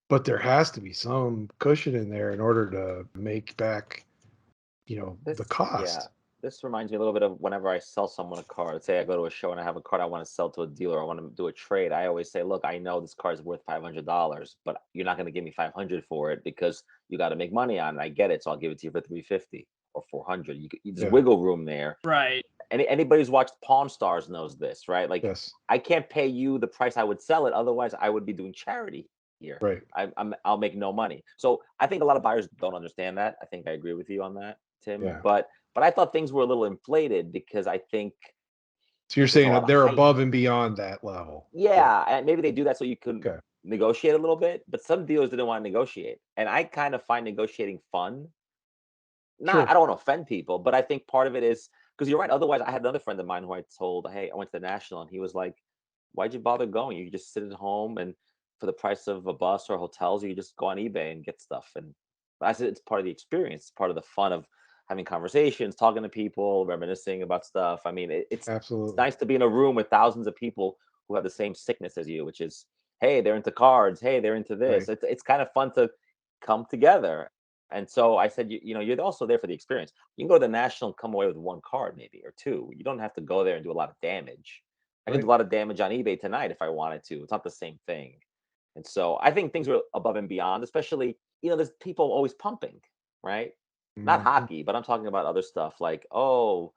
but there has to be some cushion in there in order to make back, the cost.
This reminds me a little bit of whenever I sell someone a car. Let's say I go to a show and I have a car I want to sell to a dealer. I want to do a trade. I always say, look, I know this car is worth $500, but you're not going to give me $500 for it because you got to make money on it. I get it, so I'll give it to you for $350 or $400. There's wiggle room there.
Right.
Anybody who's watched Pawn Stars knows this, right? Like,
Yes.
I can't pay you the price I would sell it. Otherwise, I would be doing charity here.
Right.
I'll make no money. So I think a lot of buyers don't understand that. I think I agree with you on that, Tim.
Yeah.
But I thought things were a little inflated because I think.
So you're saying that they're above and beyond that level.
Yeah, and maybe they do that so you can negotiate a little bit. But some dealers didn't want to negotiate, and I kind of find negotiating fun. I don't want to offend people, but I think part of it is because you're right. Otherwise, I had another friend of mine who I told, "Hey, I went to the National," and he was like, "Why'd you bother going? You could just sit at home and for the price of a bus or hotels, you just go on eBay and get stuff." And I said, it's part of the experience. It's part of the fun of having conversations, talking to people, reminiscing about stuff. I mean, it's
Absolutely.
It's nice to be in a room with thousands of people who have the same sickness as you, which is, hey, they're into cards. Hey, they're into this.
Right.
It's kind of fun to come together. And so I said, you're also there for the experience. You can go to the National and come away with one card, maybe, or two. You don't have to go there and do a lot of damage. I can do a lot of damage on eBay tonight if I wanted to. It's not the same thing. And so I think things were above and beyond, especially, there's people always pumping, right? Not hockey, but I'm talking about other stuff like, oh,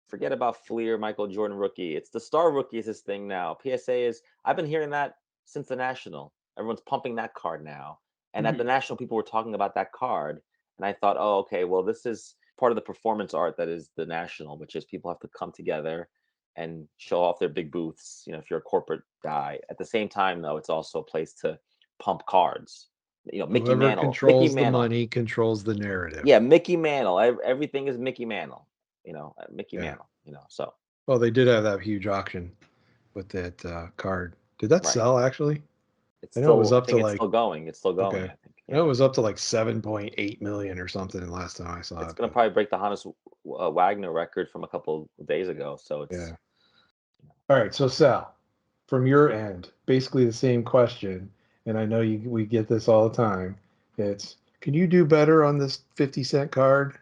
forget about Fleer, Michael Jordan rookie. It's the star rookie is his thing now. PSA is, I've been hearing that since the National. Everyone's pumping that card now. And at the National, people were talking about that card. And I thought, oh, okay, well, this is part of the performance art that is the National, which is people have to come together and show off their big booths, if you're a corporate guy. At the same time, though, it's also a place to pump cards. Mickey
Whoever
Mantle.
controls the money controls the narrative.
Yeah, Mickey Mantle. Everything is Mickey Mantle. Mickey Mantle. So.
Well, they did have that huge auction with that card. Did that sell actually?
It's still going. It's still going.
Okay.
I think.
Yeah. I know it was up to like 7.8 million or something last time I saw it.
It's going to probably break the Hannes Wagner record from a couple of days ago. So it's.
Yeah. All right. So Sal, from your end, basically the same question, and I know we get this all the time. It's, can you do better on this 50-cent card?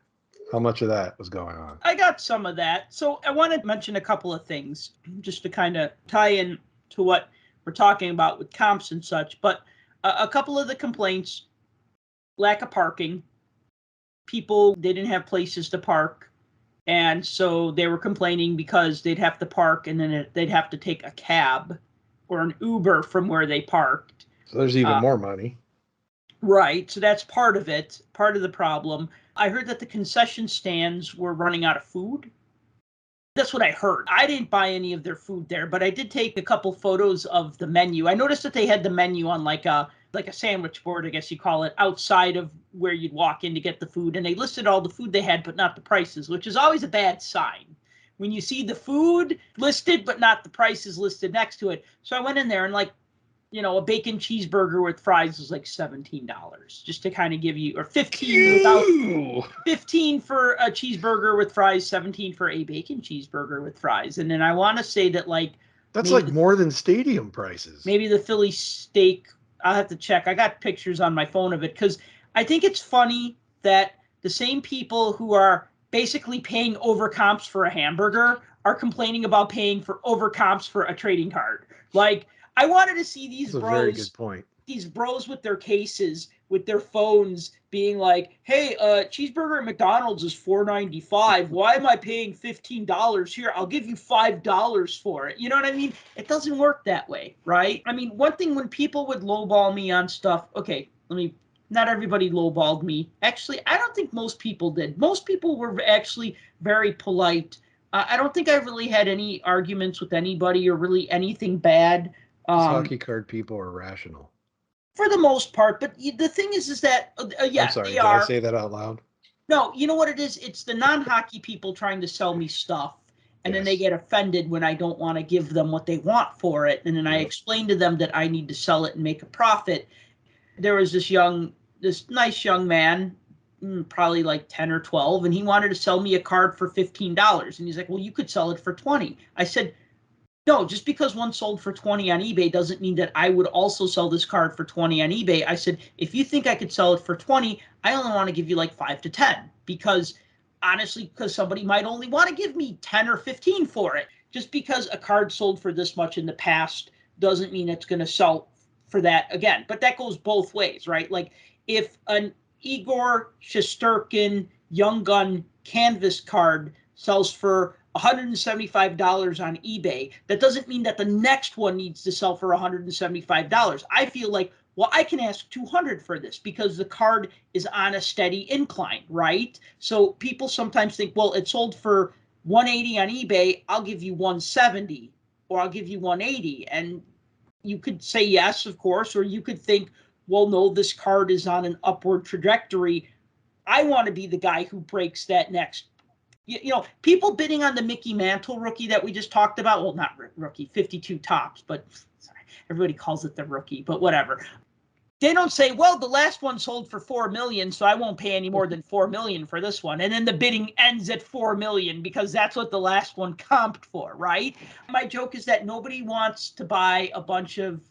How much of that was going on?
I got some of that. So I want to mention a couple of things just to kind of tie in to what we're talking about with comps and such. But a couple of the complaints, lack of parking. People didn't have places to park. And so they were complaining because they'd have to park and then they'd have to take a cab or an Uber from where they parked.
So there's even more money.
Right. So that's part of it, part of the problem. I heard that the concession stands were running out of food. That's what I heard. I didn't buy any of their food there, but I did take a couple photos of the menu. I noticed that they had the menu on like a sandwich board, I guess you call it, outside of where you'd walk in to get the food. And they listed all the food they had, but not the prices, which is always a bad sign. When you see the food listed, but not the prices listed next to it. So I went in there and a bacon cheeseburger with fries was like $17, just to kind of give you, or 15 for a cheeseburger with fries, 17 for a bacon cheeseburger with fries. And then I want to say that that's
like more than stadium prices.
Maybe the Philly steak, I'll have to check. I got pictures on my phone of it because I think it's funny that the same people who are basically paying over comps for a hamburger are complaining about paying for over comps for a trading card. Like, I wanted to see these
That's a very
bros,
good point.
these bros with their cases, with their phones, being like, "Hey, cheeseburger at McDonald's is $4.95. Why am I paying $15 here? I'll give you $5 for it." You know what I mean? It doesn't work that way, right? I mean, one thing when people would lowball me on stuff, okay, not everybody lowballed me. Actually, I don't think most people did. Most people were actually very polite. I don't think I really had any arguments with anybody or really anything bad.
These hockey card people are rational.
For the most part, but the thing is that yeah,
I'm sorry,
they
did
are.
I say that out loud?
No, you know what it is? It's the non-hockey people trying to sell me stuff, and then they
Yes.
get offended when I don't want to give them what they want for it, and then I
Yep.
explain to them that I need to sell it and make a profit. There was this nice young man, probably like 10 or 12, and he wanted to sell me a card for $15, and he's like, "Well, you could sell it for 20." I said, "No, just because one sold for 20 on eBay doesn't mean that I would also sell this card for 20 on eBay." I said, "If you think I could sell it for 20, I only want to give you like 5 to 10 because honestly, because somebody might only want to give me 10 or 15 for it. Just because a card sold for this much in the past doesn't mean it's going to sell for that again." But that goes both ways, right? Like if an Igor Shesterkin Young Gun canvas card sells for $175 on eBay, that doesn't mean that the next one needs to sell for $175. I feel like, well, I can ask $200 for this because the card is on a steady incline, right? So people sometimes think, well, it sold for $180 on eBay, I'll give you $170 or I'll give you $180. And you could say yes, of course, or you could think, well, no, this card is on an upward trajectory. I want to be the guy who breaks that next. People bidding on the Mickey Mantle rookie that we just talked about. Well, not rookie, 52 tops, but sorry, everybody calls it the rookie, but whatever. They don't say, well, the last one sold for $4 million, so I won't pay any more than $4 million for this one. And then the bidding ends at $4 million because that's what the last one comped for, right? My joke is that nobody wants to buy a bunch of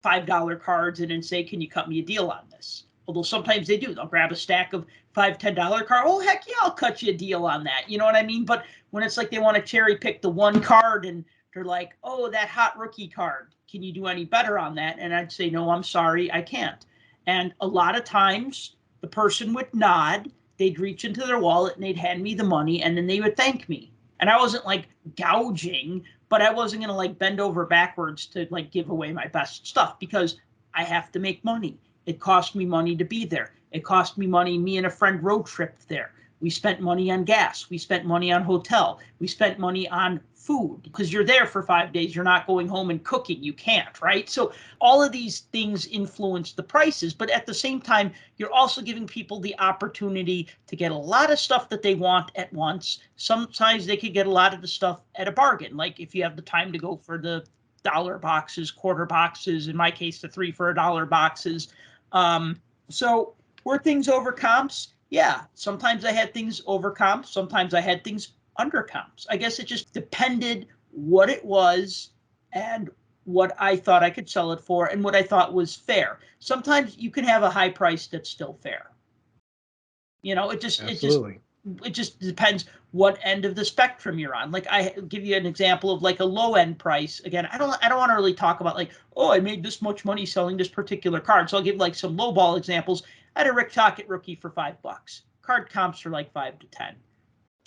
$5 cards and then say, "Can you cut me a deal on this?" Although sometimes they do. They'll grab a stack of $5, $10 card. "Oh, heck yeah, I'll cut you a deal on that." You know what I mean? But when it's like they want to cherry pick the one card and they're like, "Oh, that hot rookie card, can you do any better on that?" And I'd say, "No, I'm sorry, I can't." And a lot of times the person would nod, they'd reach into their wallet and they'd hand me the money and then they would thank me. And I wasn't like gouging, but I wasn't going to like bend over backwards to like give away my best stuff because I have to make money. It cost me money to be there. It cost me money. Me and a friend road tripped there. We spent money on gas. We spent money on hotel. We spent money on food because you're there for 5 days. You're not going home and cooking. You can't, right? So all of these things influence the prices. But at the same time, you're also giving people the opportunity to get a lot of stuff that they want at once. Sometimes they could get a lot of the stuff at a bargain. Like if you have the time to go for the dollar boxes, quarter boxes, in my case, the 3 for $1 boxes. So were things over comps? Yeah, sometimes I had things over comps. Sometimes I had things under comps. I guess it just depended what it was and what I thought I could sell it for and what I thought was fair. Sometimes you can have a high price that's still fair.
Absolutely.
It just depends what end of the spectrum you're on. Like I give you an example of like a low end price. Again, I don't want to really talk about like, oh, I made this much money selling this particular card. So I'll give like some low ball examples. I had a Rick Tocchet rookie for $5. Card comps are like 5 to 10.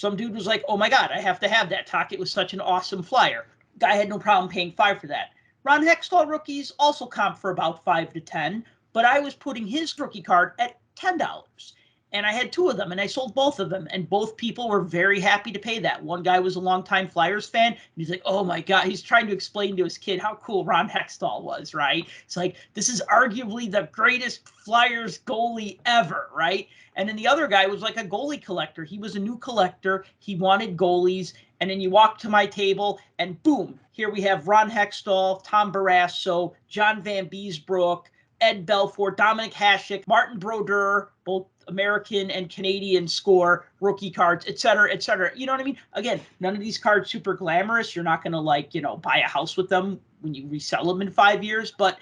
Some dude was like, "Oh my God, I have to have that. Tocchet was such an awesome flyer." Guy had no problem paying 5 for that. Ron Hextall rookies also comp for about 5 to 10, but I was putting his rookie card at $10. And I had 2 of them and I sold both of them. And both people were very happy to pay that. One guy was a longtime Flyers fan. And he's like, "Oh my God," he's trying to explain to his kid how cool Ron Hextall was, right? It's like, this is arguably the greatest Flyers goalie ever, right? And then the other guy was like a goalie collector. He was a new collector. He wanted goalies. And then you walk to my table and boom, here we have Ron Hextall, Tom Barrasso, John Van Beesbrook, Ed Belfour, Dominic Hasek, Martin Brodeur, both American and Canadian score, rookie cards, et cetera, et cetera. You know what I mean? Again, none of these cards super glamorous. You're not going to buy a house with them when you resell them in 5 years. But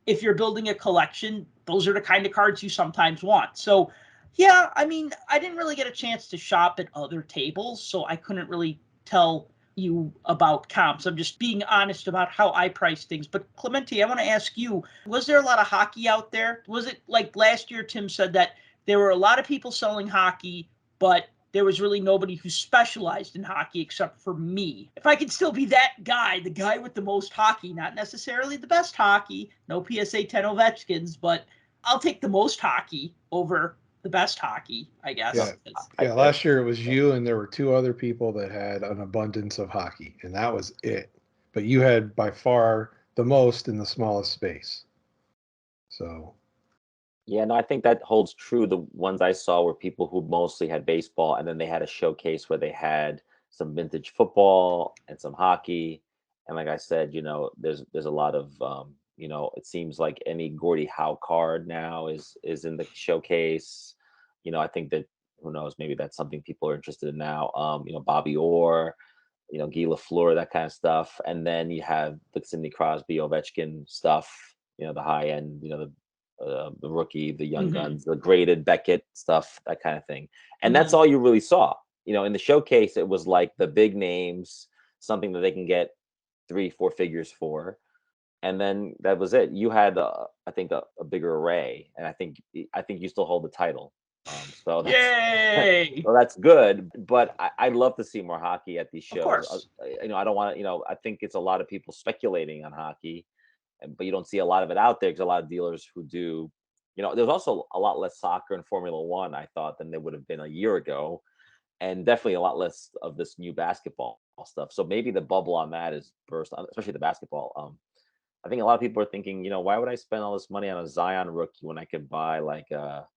if you're building a collection, those are the kind of cards you sometimes want. So, yeah, I mean, I didn't really get a chance to shop at other tables, so I couldn't really tell you about comps. I'm just being honest about how I price things. But Clemente, I want to ask you, was there a lot of hockey out there? Was it like last year, Tim said that there were a lot of people selling hockey, but there was really nobody who specialized in hockey except for me. If I could still be that guy, the guy with the most hockey, not necessarily the best hockey, no PSA 10 Ovechkins, but I'll take the most hockey over the best hockey, I guess.
Yeah, last year it was you, and there were two other people that had an abundance of hockey, and that was it. But you had by far the most in the smallest space. So
Yeah, no, I think that holds true. The ones I saw were people who mostly had baseball, and then they had a showcase where they had some vintage football and some hockey. And like I said, there's a lot of it seems like any Gordie Howe card now is in the showcase. I think that who knows, maybe that's something people are interested in now. Bobby Orr, Guy Lafleur, that kind of stuff. And then you have the Sidney Crosby, Ovechkin stuff, the high end, the rookie, the young guns, the graded Beckett stuff, that kind of thing. And that's all you really saw. In the showcase, it was like the big names, something that they can get 3-4 figures for. And then that was it. You had, I think, a bigger array, and I think you still hold the title. So that's,
Yay!
so that's good. But I'd love to see more hockey at these shows.
Of course.
I don't want to. I think it's a lot of people speculating on hockey, but you don't see a lot of it out there because a lot of dealers who do. There's also a lot less soccer and Formula One, I thought, than there would have been a year ago, and definitely a lot less of this new basketball stuff. So maybe the bubble on that is burst, especially the basketball. I think a lot of people are thinking, why would I spend all this money on a Zion rookie when I could buy like a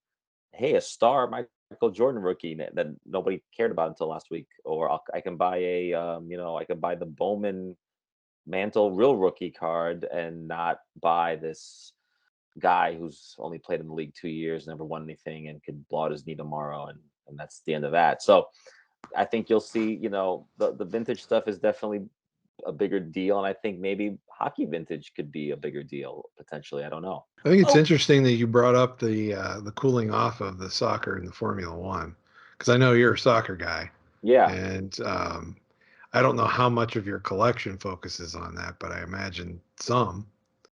star Michael Jordan rookie that nobody cared about until last week, or I can buy I can buy the Bowman Mantle real rookie card and not buy this guy who's only played in the league 2 years, never won anything, and could blow out his knee tomorrow, and that's the end of that. So I think you'll see, the vintage stuff is definitely a bigger deal, and I think maybe hockey vintage could be a bigger deal potentially. I don't know.
I think it's interesting that you brought up the cooling off of the soccer and the Formula One, because I know you're a soccer guy.
Yeah.
And I don't know how much of your collection focuses on that, but I imagine some,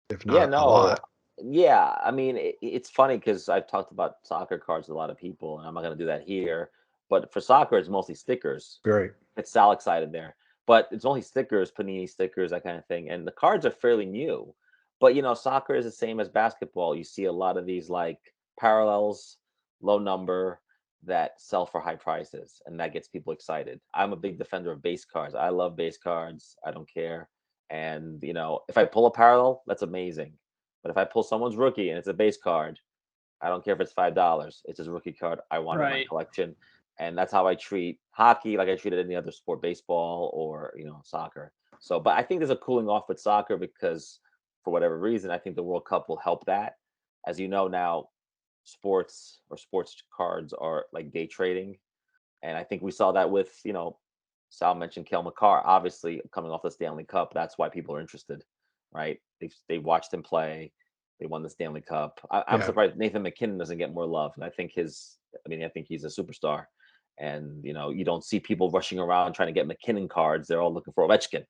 if not a lot.
Yeah, I mean, it's funny because I've talked about soccer cards with a lot of people, and I'm not going to do that here. But for soccer, it's mostly stickers.
Great.
It's Sal excited there, but it's only stickers, Panini stickers, that kind of thing. And the cards are fairly new. But soccer is the same as basketball. You see a lot of these like parallels, low number, that sell for high prices, and that gets people excited. I'm a big defender of base cards. I love base cards. I don't care. And if I pull a parallel, that's amazing. But if I pull someone's rookie and it's a base card, I don't care if it's $5. It's his rookie card. I want it in my collection. And that's how I treat hockey, like I treated any other sport, baseball or soccer. So, but I think there's a cooling off with soccer because for whatever reason, I think the World Cup will help that. As you know now, sports cards are like day trading. And I think we saw that with, Sal mentioned Cale Makar, obviously coming off the Stanley Cup. That's why people are interested, right? They watched him play. They won the Stanley Cup. I'm surprised Nathan McKinnon doesn't get more love. And I think he's a superstar. And, you don't see people rushing around trying to get McKinnon cards. They're all looking for Ovechkin,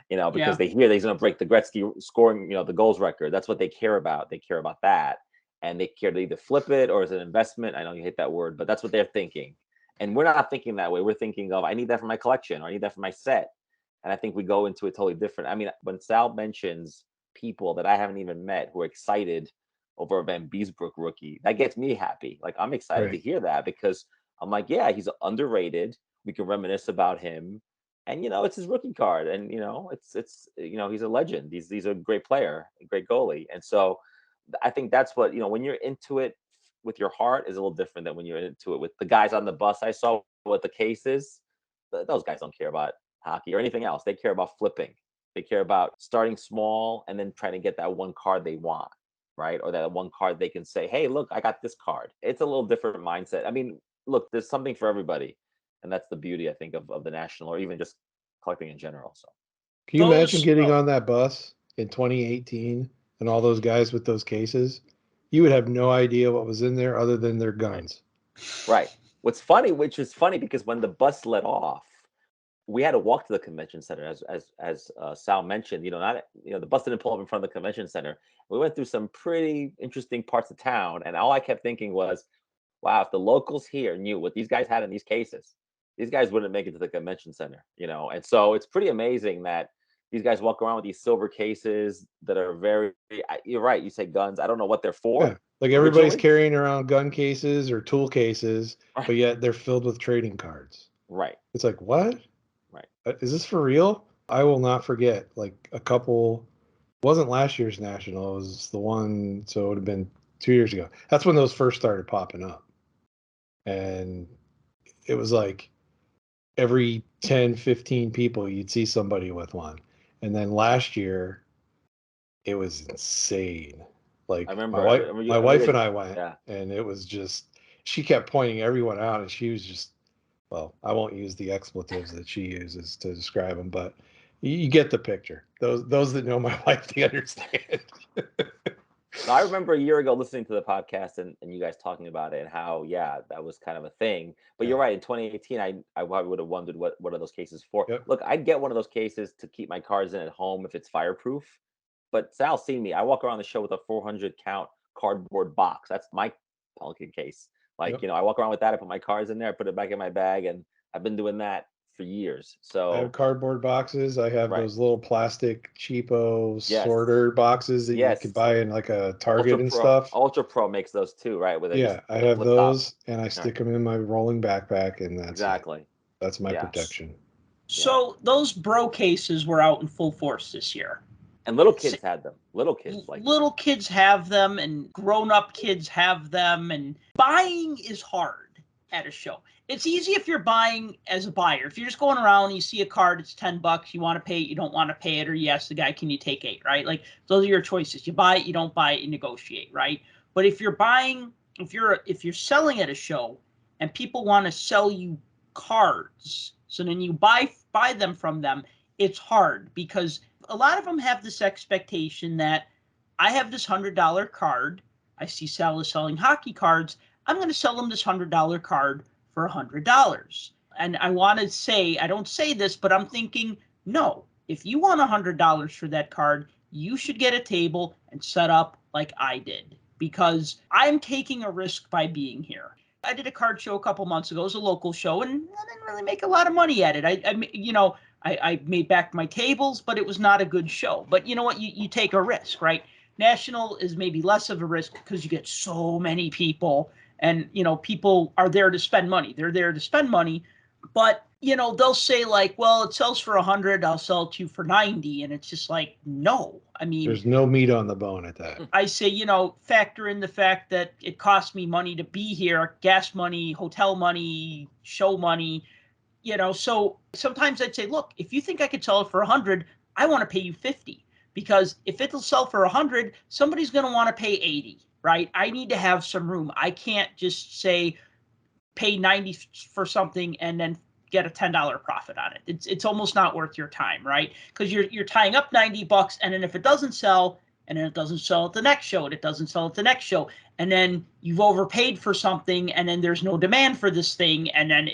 because they hear that he's going to break the Gretzky scoring, the goals record. That's what they care about. They care about that. And they care to either flip it or as an investment. I know you hate that word, but that's what they're thinking. And we're not thinking that way. We're thinking of, I need that for my collection, or I need that for my set. And I think we go into it totally different. I mean, when Sal mentions people that I haven't even met who are excited over a Van Beesbrook rookie, that gets me happy. Like, I'm excited to hear that because I'm like, yeah, he's underrated. We can reminisce about him. And, it's his rookie card. And, it's he's a legend. He's a great player, a great goalie. And so I think that's what, when you're into it with your heart is a little different than when you're into it with the guys on the bus. I saw what the case is. Those guys don't care about hockey or anything else. They care about flipping. They care about starting small and then trying to get that one card they want, right? Or that one card they can say, hey, look, I got this card. It's a little different mindset. I mean, look, there's something for everybody. And that's the beauty, I think, of the National or even just collecting in general. So
can you imagine getting on that bus in 2018 and all those guys with those cases, you would have no idea what was in there other than their guns.
Right. What's funny, which is funny because when the bus let off, we had to walk to the convention center, as Sal mentioned. The bus didn't pull up in front of the convention center. We went through some pretty interesting parts of town, and all I kept thinking was, wow, if the locals here knew what these guys had in these cases, these guys wouldn't make it to the convention center, And so it's pretty amazing that these guys walk around with these silver cases that are very, you're right, you say guns. I don't know what they're for.
Yeah, like everybody's
originally.
carrying around gun cases or tool cases,
Right.
but yet they're filled with trading cards.
Right.
It's like, what?
Right.
Is this for real? I will not forget, like a couple, wasn't last year's national, it was the one, so it would have been 2 years ago. That's when those first started popping up. And it was like every 10, 15 people, you'd see somebody with one. And then last year, it was insane. Like
I remember,
my wife and I went,
yeah.
and it was just, she kept pointing everyone out, and she was just, well, I won't use the expletives that she uses to describe them, but you get the picture. Those that know my wife, they understand.
No, I remember a year ago listening to the podcast and you guys talking about it and how, yeah, that was kind of a thing. But you're right. In 2018, I probably would have wondered what are those cases for.
Yep.
Look, I'd get one of those cases to keep my cards in at home if it's fireproof. But Sal's seen me. I walk around the show with a 400 count cardboard box. That's my Pelican case. Like,
Yep.
I walk around with that. I put my cards in there, I put it back in my bag, and I've been doing that for years. So
I have cardboard boxes. I have those little plastic cheapo sorter boxes that you can buy in like a Target and stuff.
Ultra Pro makes those too, right? Where
I have those, and I stick them in my rolling backpack, and that's
exactly.
That's my protection.
So those bro cases were out in full force this year.
And little kids had them. Little kids
have them, and grown-up kids have them. And buying is hard at a show. It's easy if you're buying as a buyer. If you're just going around and you see a card, it's $10. You want to pay it, you don't want to pay it, or you ask the guy, can you take 8, right? Like, those are your choices. You buy it, you don't buy it, you negotiate, right? But if you're buying, if you're selling at a show and people want to sell you cards, so then you buy them from them, it's hard because a lot of them have this expectation that I have this $100 card. I see Sal is selling hockey cards. I'm going to sell them this $100 card for $100. And I want to say, I don't say this, but I'm thinking, no, if you want $100 for that card, you should get a table and set up like I did, because I'm taking a risk by being here. I did a card show a couple months ago. It was a local show, and I didn't really make a lot of money at it. I made back my tables, but it was not a good show. But you know what? You take a risk, right? National is maybe less of a risk because you get so many people, and people are there to spend money. They're there to spend money, but they'll say like, well, it sells for 100, I'll sell it to you for 90, and it's just like, no. I mean,
there's no meat on the bone at that.
I say, factor in the fact that it costs me money to be here, gas money, hotel money, show money. So sometimes I'd say, look, if you think I could sell it for 100, I want to pay you 50, because if it'll sell for 100, somebody's going to want to pay 80, right? I need to have some room. I can't just say pay 90 for something and then get a $10 profit on it. It's almost not worth your time, right? Because you're tying up $90, and then if it doesn't sell, and then it doesn't sell at the next show, and it doesn't sell at the next show, and then you've overpaid for something, and then there's no demand for this thing, and then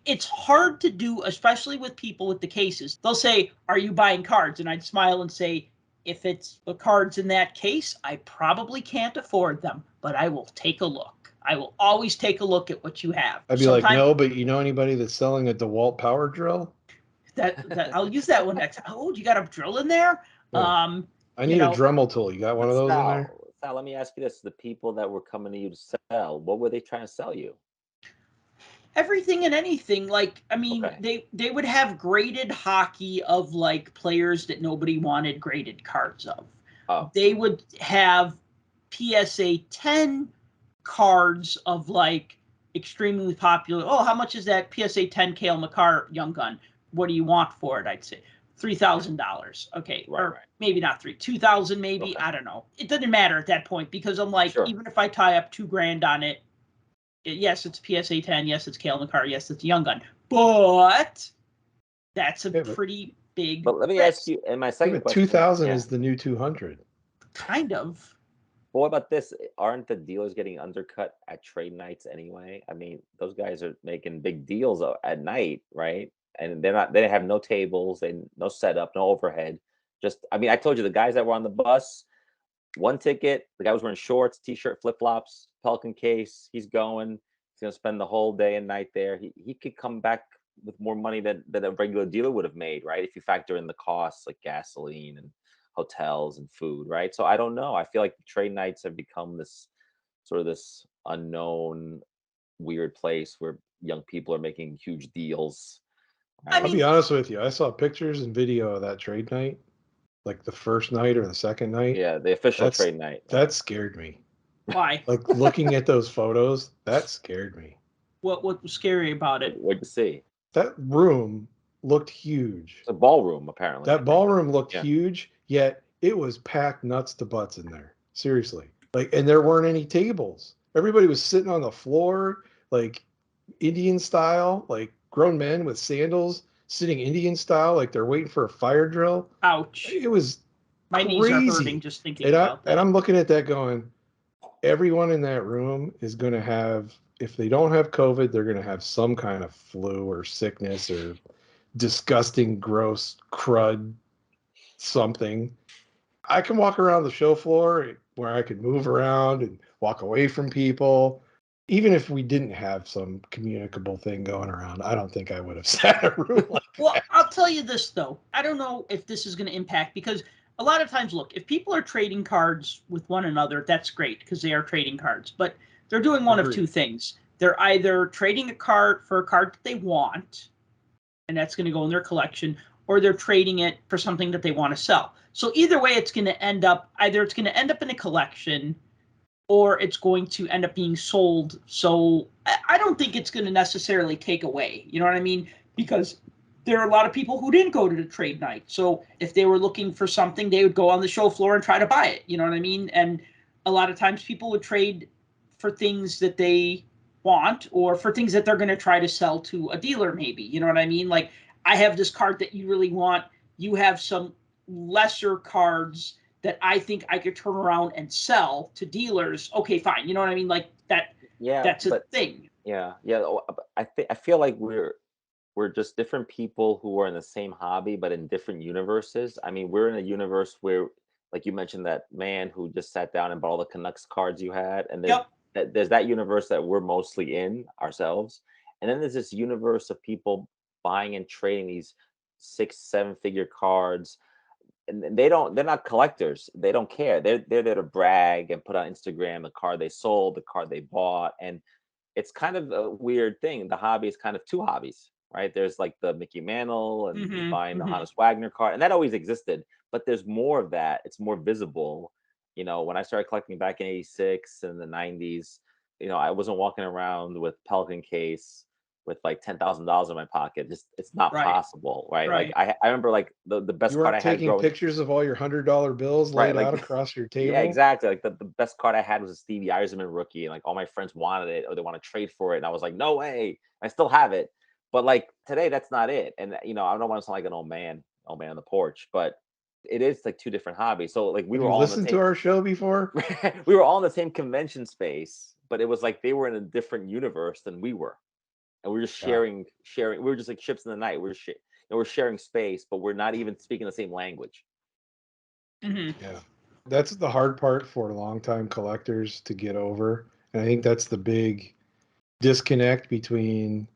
it's hard to do, especially with people with the cases. They'll say, are you buying cards? And I'd smile and say, if it's the cards in that case, I probably can't afford them, but I will take a look. I will always take a look at what you have.
I'd be like, no, but you know anybody that's selling a DeWalt power drill?
That I'll use that one next time. Oh, you got a drill in there?
Yeah. I need a Dremel tool. You got one of those in there?
Sal, let me ask you this. The people that were coming to you to sell, what were they trying to sell you?
Everything and anything. Like, I mean, they would have graded hockey of like players that nobody wanted graded cards of.
Oh.
They would have PSA 10 cards of like extremely popular. Oh, how much is that PSA 10 Cale Makar young gun? What do you want for it? I'd say $3,000. Okay. Right. Maybe not $2,000 maybe. Okay. I don't know. It doesn't matter at that point, because I'm like, even if I tie up $2,000 on it, yes, it's PSA 10. Yes, it's Cale Makar. Yes, it's a young gun. But that's a pretty big.
But let me ask you, and my second question.
2,000 is the new 200.
Kind of.
But what about this? Aren't the dealers getting undercut at trade nights anyway? I mean, those guys are making big deals at night, right? And they have no tables, and no setup, no overhead. Just, I mean, I told you the guys that were on the bus, one ticket, the guy was wearing shorts, t-shirt, flip-flops, Pelican case. He's going. He's gonna spend the whole day and night there. He could come back with more money than a regular dealer would have made, right? If you factor in the costs like gasoline and hotels and food, right? So I don't know. I feel like the trade nights have become this sort of this unknown weird place where young people are making huge deals.
I
I'll
mean,
be honest with you. I saw pictures and video of that trade night, like the first night or the second night.
Yeah, the official
That's
trade night.
that scared me.
why?
Like looking at those photos, that scared me.
What was scary about it?
What'd you see?
That room looked huge.
It's a ballroom, apparently. I
That
think.
ballroom looked
Yeah.
huge, yet it was packed nuts to butts in there. Seriously. Like, and there weren't any tables. Everybody was sitting on the floor, like Indian style, like grown men with sandals sitting Indian style, like they're waiting for a fire drill.
Ouch.
It was
My knees are
crazy.
hurting just thinking
And
about that.
I'm looking at that going, everyone in that room is going to have, if they don't have COVID, they're going to have some kind of flu or sickness or disgusting, gross crud something. I can walk around the show floor where I could move around and walk away from people. Even if we didn't have some communicable thing going around, I don't think I would have sat in a room like
Well,
that.
I'll tell you this, though. I don't know if this is going to impact, because a lot of times, look, if people are trading cards with one another, that's great because they are trading cards. But they're doing one of
Agreed.
two things. They're either trading a card for a card that they want, and that's going to go in their collection, or they're trading it for something that they want to sell. So either way, it's going to end up, either it's going to end up in a collection, or it's going to end up being sold. So I don't think it's going to necessarily take away. You know what I mean? Because there are a lot of people who didn't go to the trade night. So if they were looking for something, they would go on the show floor and try to buy it. You know what I mean? And a lot of times people would trade for things that they want, or for things that they're going to try to sell to a dealer, maybe. You know what I mean? Like, I have this card that you really want. You have some lesser cards that I think I could turn around and sell to dealers. Okay, fine. You know what I mean? Like that.
Yeah,
That's a
but
thing.
yeah. I feel like we're just different people who are in the same hobby but in different universes. I mean, we're in a universe where, like you mentioned, that man who just sat down and bought all the Canucks cards you had, and
Yep.
there's that universe that we're mostly in ourselves, and then there's this universe of people buying and trading these 6, 7 figure cards, and they're not collectors. They don't care. They're there to brag and put on Instagram the card they sold, the card they bought, and it's kind of a weird thing. The hobby is kind of two hobbies, right? There's like the Mickey Mantle and
Mm-hmm,
buying the
mm-hmm.
Hannes Wagner card, and that always existed. But there's more of that. It's more visible. You know, when I started collecting back in '86 and the '90s, you know, I wasn't walking around with Pelican case with like $10,000 in my pocket. Just it's not
Right.
possible, right? Like
Right.
I remember like the best
You
card
weren't
I had
taking
growing.
pictures of all your $100 bills
Right,
laid
like
out across your
yeah,
table.
exactly. Like the best card I had was a Stevie Yzerman rookie, and like all my friends wanted it or they want to trade for it, and I was like, no way. I still have it, but like today, that's not it. And you know, I don't want to sound like an old man on the porch, but it is like two different hobbies. So like we
Have
were
you
all in the
listened
same,
to our show before?
we were all in the same convention space, but it was like they were in a different universe than we were, and we were just
Yeah.
sharing. We were just like ships in the night. We're sharing space, but we're not even speaking the same language.
Mm-hmm.
Yeah. That's the hard part for longtime collectors to get over. And I think that's the big disconnect between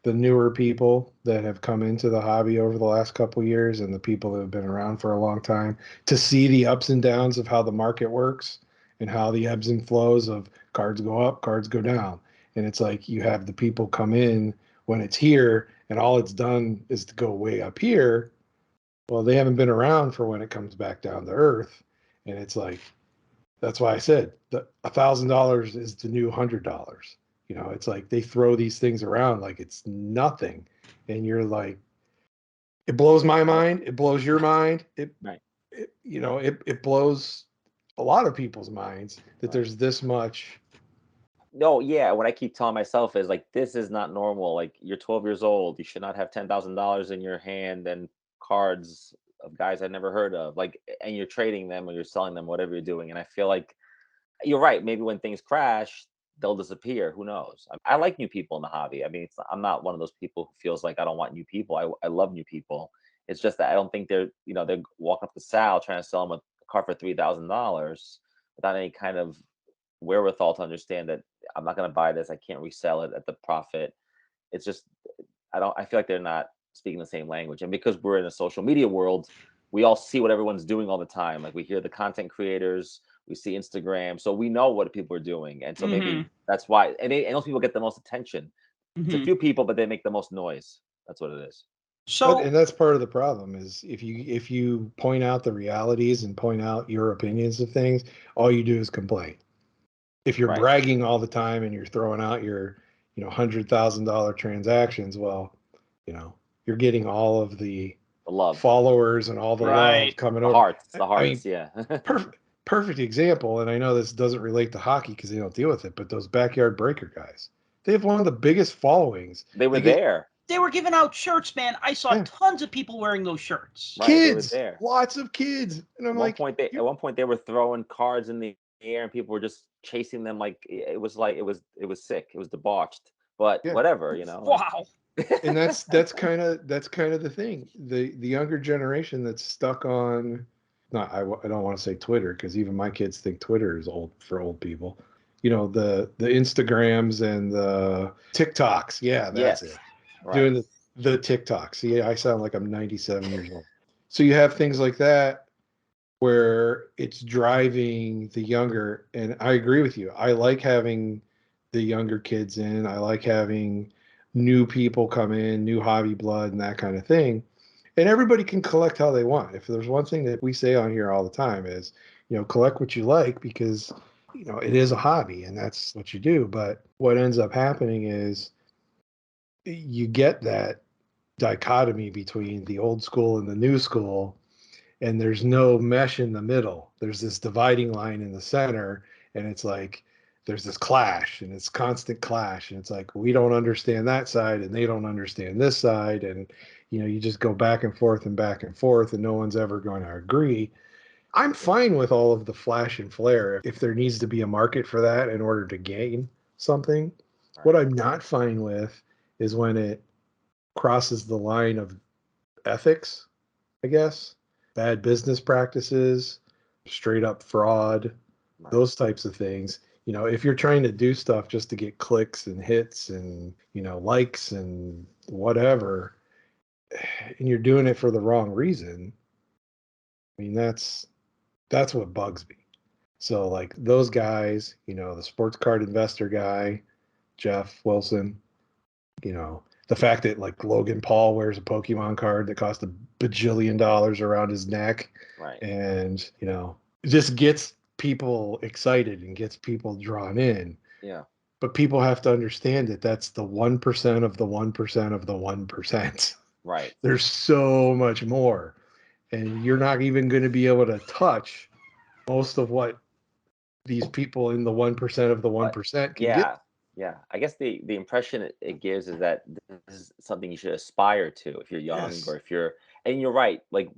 the newer people that have come into the hobby over the last couple years and the people that have been around for a long time, to see the ups and downs of how the market works and how the ebbs and flows of cards go up, cards go down. And it's like you have the people come in when it's here and all it's done is to go way up here. Well, they haven't been around for when it comes back down to earth. And it's like, that's why I said the $1,000 is the new $100. You know, it's like they throw these things around like it's nothing, and you're like, it blows my mind. It blows your mind.
Right.
It blows a lot of people's minds that
Right.
there's this much.
No, yeah. What I keep telling myself is like, this is not normal. Like, you're 12 years old. You should not have $10,000 in your hand and cards of guys I've never heard of, like, and you're trading them or you're selling them, whatever you're doing. And I feel like you're right. Maybe when things crash, they'll disappear. Who knows? I like new people in the hobby. I mean, I'm not one of those people who feels like I don't want new people. I love new people. It's just that I don't think they're walking up to Sal trying to sell them a car for $3,000 without any kind of wherewithal to understand that I'm not going to buy this. I can't resell it at the profit. It's just I feel like they're not speaking the same language. And because we're in a social media world, we all see what everyone's doing all the time. Like we hear the content creators, we see Instagram, so we know what people are doing. And so maybe that's why and those people get the most attention. It's a few people, but they make the most noise. That's what it is.
And that's part of the problem is if you point out the realities and point out your opinions of things, all you do is complain. If you're bragging all the time and you're throwing out your, $100,000 transactions, well, you're getting all of the
love,
followers and all the love coming over.
The hearts, yeah.
Perfect example. And I know this doesn't relate to hockey because they don't deal with it, but those backyard breaker guys, they have one of the biggest followings.
They were there.
They were giving out shirts, man. I saw tons of people wearing those shirts.
Kids, lots of kids. And I'm
at one point they were throwing cards in the air and people were just chasing them like it was sick. It was debauched. But whatever,
Wow.
And that's kind of the thing. The younger generation that's stuck on I don't want to say Twitter because even my kids think Twitter is old for old people. The Instagrams and the TikToks. Yeah, that's it. Right. Doing the TikToks. See, I sound like I'm 97 years old. So you have things like that where it's driving the younger, and I agree with you. I like having the younger kids in. I like having new people come in, new hobby blood and that kind of thing. And everybody can collect how they want. If there's one thing that we say on here all the time is, collect what you like because, it is a hobby and that's what you do. But what ends up happening is you get that dichotomy between the old school and the new school, and there's no mesh in the middle. There's this dividing line in the center, and it's like there's this clash, and it's constant clash, and it's like we don't understand that side, and they don't understand this side, and you just go back and forth, and no one's ever going to agree. I'm fine with all of the flash and flare if there needs to be a market for that in order to gain something. Right. What I'm not fine with is when it crosses the line of ethics, I guess, bad business practices, straight up fraud, those types of things. If you're trying to do stuff just to get clicks and hits and, likes and whatever, and you're doing it for the wrong reason, I mean, that's what bugs me. So like those guys, the sports card investor guy, Jeff Wilson, the fact that like Logan Paul wears a Pokemon card that cost $1 bajillion around his neck.
Right.
And, just gets people excited and gets people drawn in.
Yeah.
But people have to understand that that's the 1% of the 1% of the 1%.
Right.
There's so much more. And you're not even going to be able to touch most of what these people in the 1% of the 1% can get.
Yeah, I guess the impression it gives is that this is something you should aspire to if you're young or if you're, and you're right, like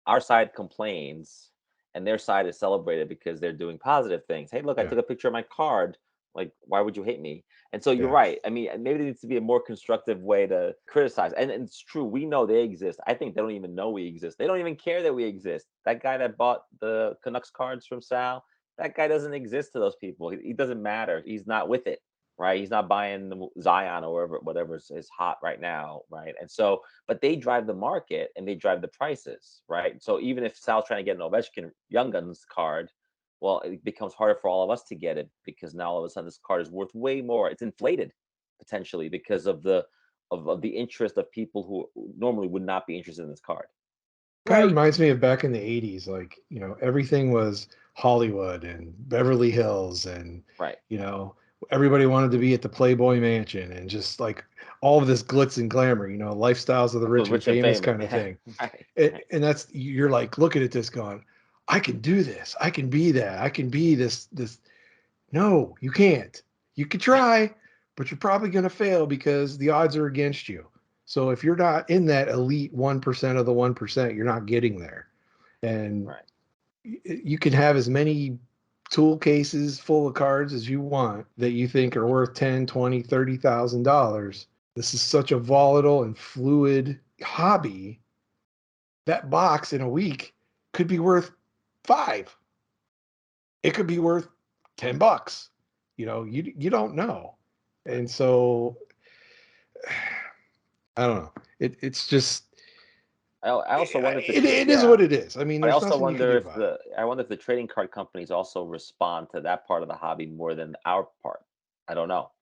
our side complains and their side is celebrated because they're doing positive things. Hey, look, I took a picture of my card. Like, why would you hate me? And so you're right. I mean, maybe there needs to be a more constructive way to criticize. And it's true. We know they exist. I think they don't even know we exist. They don't even care that we exist. That guy that bought the Canucks cards from Sal, that guy doesn't exist to those people. He doesn't matter. He's not with it. Right, he's not buying the Zion or whatever is hot right now, right? And so, but they drive the market and they drive the prices, right? So even if Sal's trying to get an Ovechkin Young Guns card, well, it becomes harder for all of us to get it because now all of a sudden this card is worth way more. It's inflated potentially because of the interest of people who normally would not be interested in this card.
Kind of reminds me of back in the 80s, like, everything was Hollywood and Beverly Hills and, everybody wanted to be at the Playboy Mansion and just like all of this glitz and glamour, lifestyles of the rich and famous kind of thing. And that's, you're like looking at this going, I can do this. I can be that. I can be this. No, you can't. You could try, but you're probably going to fail because the odds are against you. So if you're not in that elite 1% of the 1%, you're not getting there. And
Right.
you can have as many tool cases full of cards as you want that you think are worth $10, $20, $30,000. This is such a volatile and fluid hobby. That box in a week could be worth $5. It could be worth $10. You don't know. And so I don't know. It's just
I also wonder if
it is what it is. I mean,
But I
there's
also
nothing you can
wonder
do
if
about it.
I wonder if the trading card companies also respond to that part of the hobby more than our part. I don't know,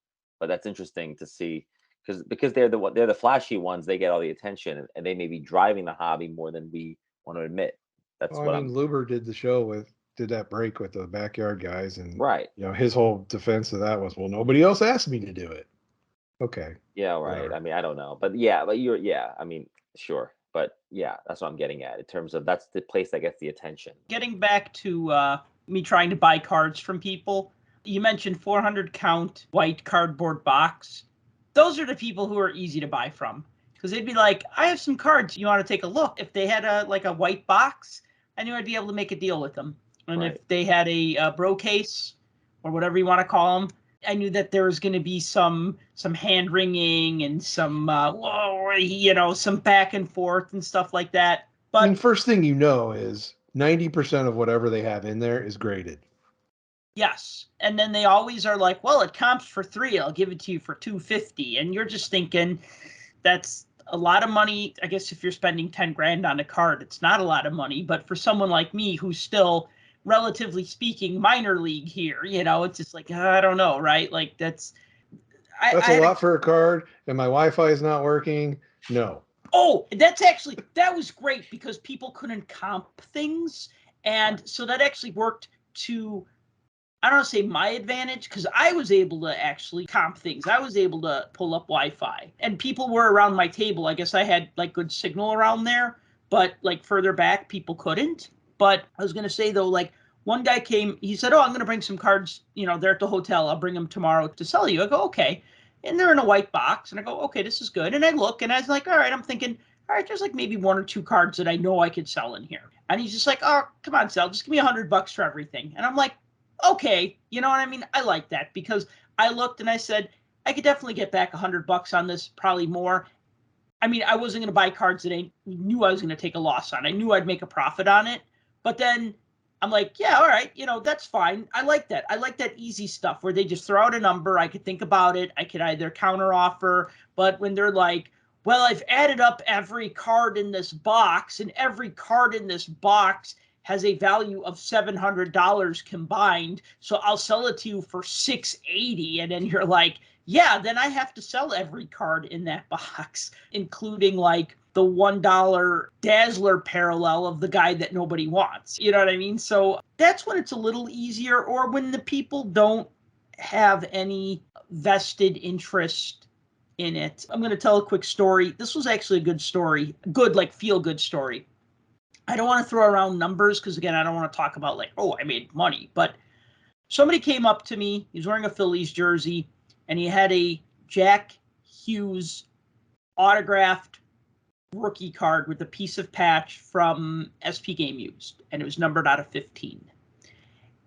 but that's interesting to see because they're the flashy ones. They get all the attention, and they may be driving the hobby more than we want to admit. That's
Well, I
what
mean,
I'm
Luber did that break with the backyard guys, and
right.
his whole defense of that was, well, nobody else asked me to do it. Okay,
Yeah, right.
whatever.
I mean, I don't know, but yeah, but I mean, sure, but yeah, that's what I'm getting at in terms of that's the place that gets the attention.
Getting back to me trying to buy cards from people, you mentioned 400 count white cardboard box. Those are the people who are easy to buy from because they'd be like, I have some cards. You want to take a look? If they had a white box, I knew I'd be able to make a deal with them. And
Right.
if they had a bro case or whatever you want to call them, I knew that there was going to be some hand wringing and some some back and forth and stuff like that.
I mean,
But
first thing you know is 90% of whatever they have in there is graded.
yes. And then they always are like, well, it comps for $3. I'll give it to you for $250. And you're just thinking that's a lot of money. I guess if you're spending 10 grand on a card, it's not a lot of money. But for someone like me, who's still, relatively speaking, minor league here, it's just like, I don't know, right? Like that's
That's
I
a
had
lot for a card, and my Wi-Fi is not working. No.
Oh, that was great because people couldn't comp things. And so that actually worked to, I don't want to say my advantage, because I was able to actually comp things. I was able to pull up Wi-Fi. And people were around my table. I guess I had like good signal around there, but like further back, people couldn't. But I was going to say though, like one guy came, he said, oh, I'm going to bring some cards, they're at the hotel. I'll bring them tomorrow to sell you. I go, okay. And they're in a white box. And I go, okay, this is good. And I look and I was like, all right, I'm thinking, all right, there's like maybe one or two cards that I know I could sell in here. And he's just like, oh, come on, Sal, just give me $100 for everything. And I'm like, okay, you know what I mean? I like that because I looked and I said, I could definitely get back $100 on this, probably more. I mean, I wasn't going to buy cards that I knew I was going to take a loss on. I knew I'd make a profit on it. But then I'm like, yeah, all right, that's fine. I like that. I like that easy stuff where they just throw out a number. I could think about it. I could either counter offer. But when they're like, well, I've added up every card in this box, and every card in this box has a value of $700 combined, so I'll sell it to you for $680. And then you're like, yeah, then I have to sell every card in that box, including like the $1 Dazzler parallel of the guy that nobody wants. You know what I mean? So that's when it's a little easier, or when the people don't have any vested interest in it. I'm going to tell a quick story. This was actually a good story, good, like feel good story. I don't want to throw around numbers because, again, I don't want to talk about like, oh, I made money. But somebody came up to me. He was wearing a Phillies jersey, and he had a Jack Hughes autographed rookie card with a piece of patch from SP Game Used, and it was numbered out of 15.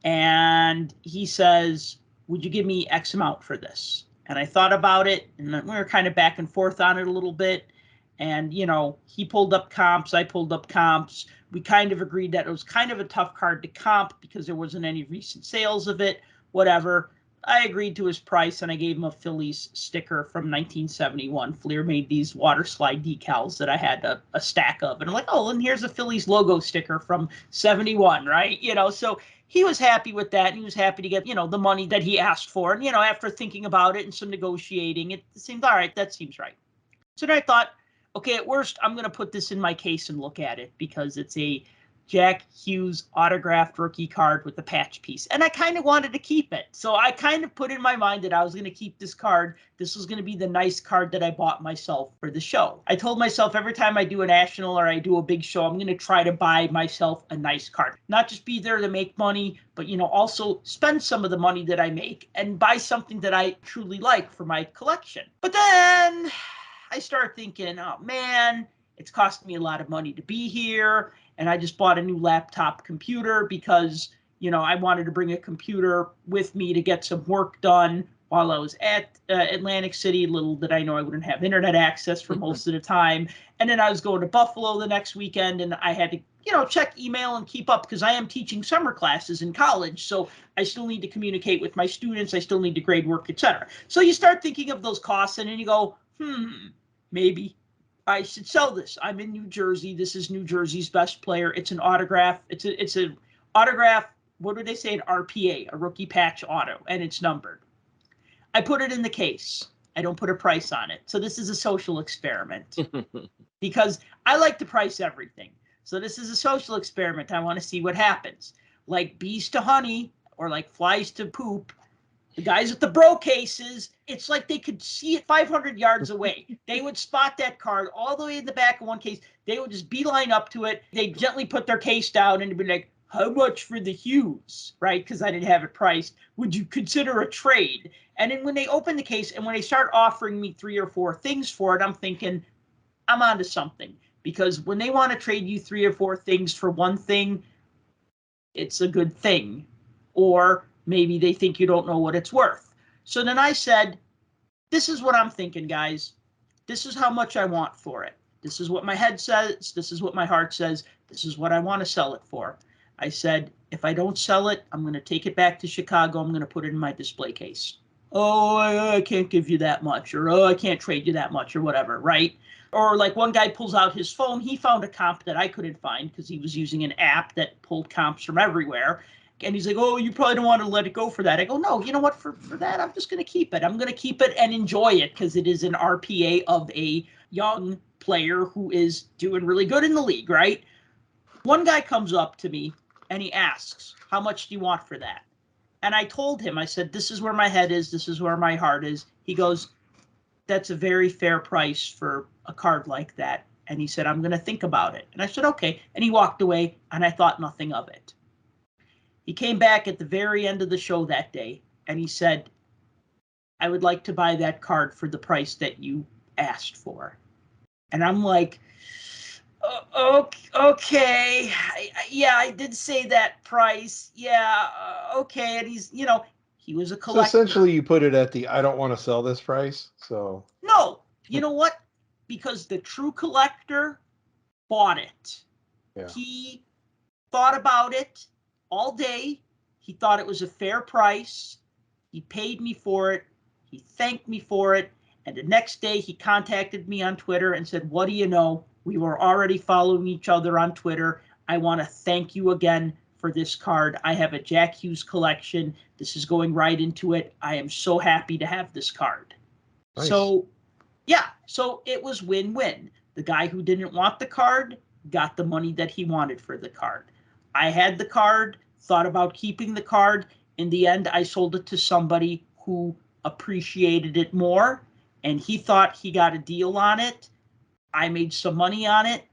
And he says, would you give me X amount for this? And I thought about it, and we were kind of back and forth on it a little bit. And, he pulled up comps, I pulled up comps. We kind of agreed that it was kind of a tough card to comp because there wasn't any recent sales of it, whatever. I agreed to his price, and I gave him a Phillies sticker from 1971. Fleer made these water slide decals that I had a stack of. And I'm like, oh, and here's a Phillies logo sticker from 71, right? So he was happy with that. And he was happy to get, the money that he asked for. And, after thinking about it and some negotiating, it seemed, all right, that seems right. So then I thought, okay, at worst, I'm going to put this in my case and look at it because it's a Jack Hughes autographed rookie card with the patch piece. And I kind of wanted to keep it. So I kind of put in my mind that I was going to keep this card. This was going to be the nice card that I bought myself for the show. I told myself every time I do a national or I do a big show, I'm going to try to buy myself a nice card. Not just be there to make money, but, also spend some of the money that I make and buy something that I truly like for my collection. But then I start thinking, oh man, it's costing me a lot of money to be here. And I just bought a new laptop computer because, I wanted to bring a computer with me to get some work done while I was at Atlantic City. Little did I know I wouldn't have internet access for most of the time. And then I was going to Buffalo the next weekend, and I had to, check email and keep up because I am teaching summer classes in college. So I still need to communicate with my students. I still need to grade work, etc. So you start thinking of those costs, and then you go, maybe I should sell this. I'm in New Jersey. This is New Jersey's best player. It's an autograph. It's an autograph. What do they say? An RPA, a rookie patch auto, and it's numbered. I put it in the case. I don't put a price on it. So this is a social experiment because I like to price everything. So this is a social experiment. I want to see what happens. Like bees to honey or like flies to poop. The guys with the bro cases, it's like they could see it 500 yards away. They would spot that card all the way in the back of one case. They would just beeline up to it. They'd gently put their case down and be like, how much for the Hughes, right? Because I didn't have it priced. Would you consider a trade? And then when they open the case and when they start offering me 3 or 4 things for it, I'm thinking, I'm onto something. Because when they want to trade you 3 or 4 things for one thing, it's a good thing. Or maybe they think you don't know what it's worth. So then I said, this is what I'm thinking, guys. This is how much I want for it. This is what my head says. This is what my heart says. This is what I want to sell it for. I said, if I don't sell it, I'm going to take it back to Chicago. I'm going to put it in my display case. Oh, I can't give you that much, or oh, I can't trade you that much, or whatever, right? Or like one guy pulls out his phone. He found a comp that I couldn't find because he was using an app that pulled comps from everywhere. And he's like, oh, you probably don't want to let it go for that. I go, no, you know what? For that, I'm just going to keep it. I'm going to keep it and enjoy it because it is an RPA of a young player who is doing really good in the league, right? One guy comes up to me and he asks, how much do you want for that? And I told him, I said, this is where my head is. This is where my heart is. He goes, that's a very fair price for a card like that. And he said, I'm going to think about it. And I said, okay. And he walked away and I thought nothing of it. He came back at the very end of the show that day and he said, I would like to buy that card for the price that you asked for. And I'm like, okay. Yeah, I did say that price. Yeah, okay. And he's, he was a
So
collector.
essentially you put it at the I don't want to sell this price. So
No, you know what? Because the true collector bought it.
Yeah.
He thought about it all day. He thought it was a fair price. He paid me for it. He thanked me for it. And the next day he contacted me on Twitter and said, what do you know? We were already following each other on Twitter. I want to thank you again for this card. I have a Jack Hughes collection. This is going right into it. I am so happy to have this card.
Nice.
So, yeah. So it was win-win. The guy who didn't want the card got the money that he wanted for the card. I had the card, thought about keeping the card. In the end, I sold it to somebody who appreciated it more, and he thought he got a deal on it. I made some money on it.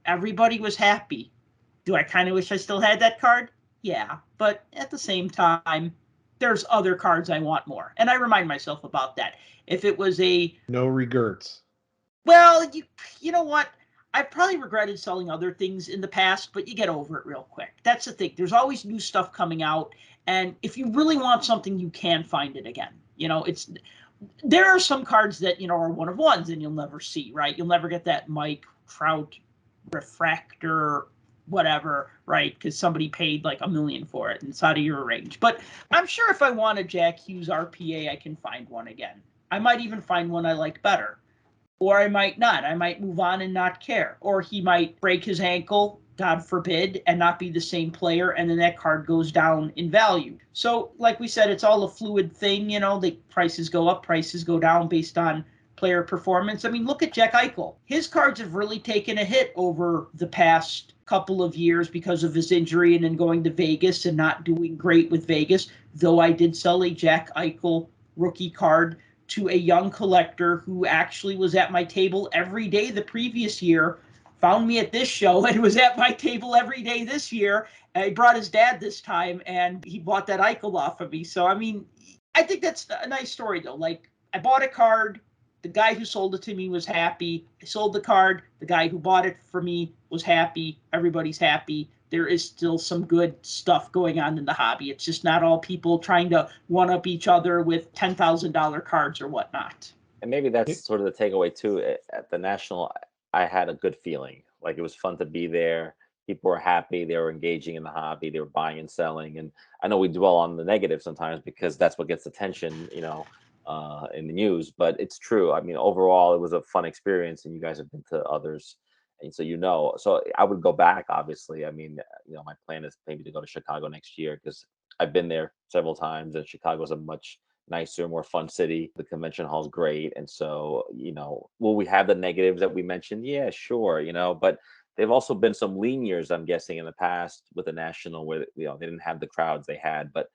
Everybody was happy. Do I kind of wish I still had that card? Yeah, but at the same time, there's other cards I want more. And I remind myself about that. If it was
no regrets.
Well, you know what? I've probably regretted selling other things in the past, but you get over it real quick. That's the thing. There's always new stuff coming out. And if you really want something, you can find it again. There are some cards that, are one of ones and you'll never see, right? You'll never get that Mike Trout refractor, whatever, right? Because somebody paid like $1 million for it and it's out of your range. But I'm sure if I want a Jack Hughes RPA, I can find one again. I might even find one I like better. Or I might not. I might move on and not care. Or he might break his ankle, God forbid, and not be the same player, and then that card goes down in value. So, like we said, it's all a fluid thing. The prices go up, prices go down based on player performance. I mean, look at Jack Eichel. His cards have really taken a hit over the past couple of years because of his injury and then going to Vegas and not doing great with Vegas, though I did sell a Jack Eichel rookie card to a young collector who actually was at my table every day the previous year, found me at this show and was at my table every day this year. And he brought his dad this time and he bought that Eichel off of me. So, I mean, I think that's a nice story though. Like, I bought a card The guy who sold it to me was happy. I sold the card. The guy who bought it for me was happy. Everybody's happy. There is still some good stuff going on in the hobby. It's just not all people trying to one-up each other with $10,000 cards or whatnot.
And maybe that's sort of the takeaway too. At the National, I had a good feeling. Like, it was fun to be there. People were happy. They were engaging in the hobby. They were buying and selling. And I know we dwell on the negative sometimes because that's what gets attention, in the news. But it's true. I mean, overall, it was a fun experience, and you guys have been to others, and so. So I would go back. Obviously, I mean, my plan is maybe to go to Chicago next year because I've been there several times, and Chicago's a much nicer, more fun city. The convention hall's great. And so, will we have the negatives that we mentioned? Yeah, sure, but they've also been some lean years, I'm guessing, in the past with the National where, they didn't have the crowds they had. But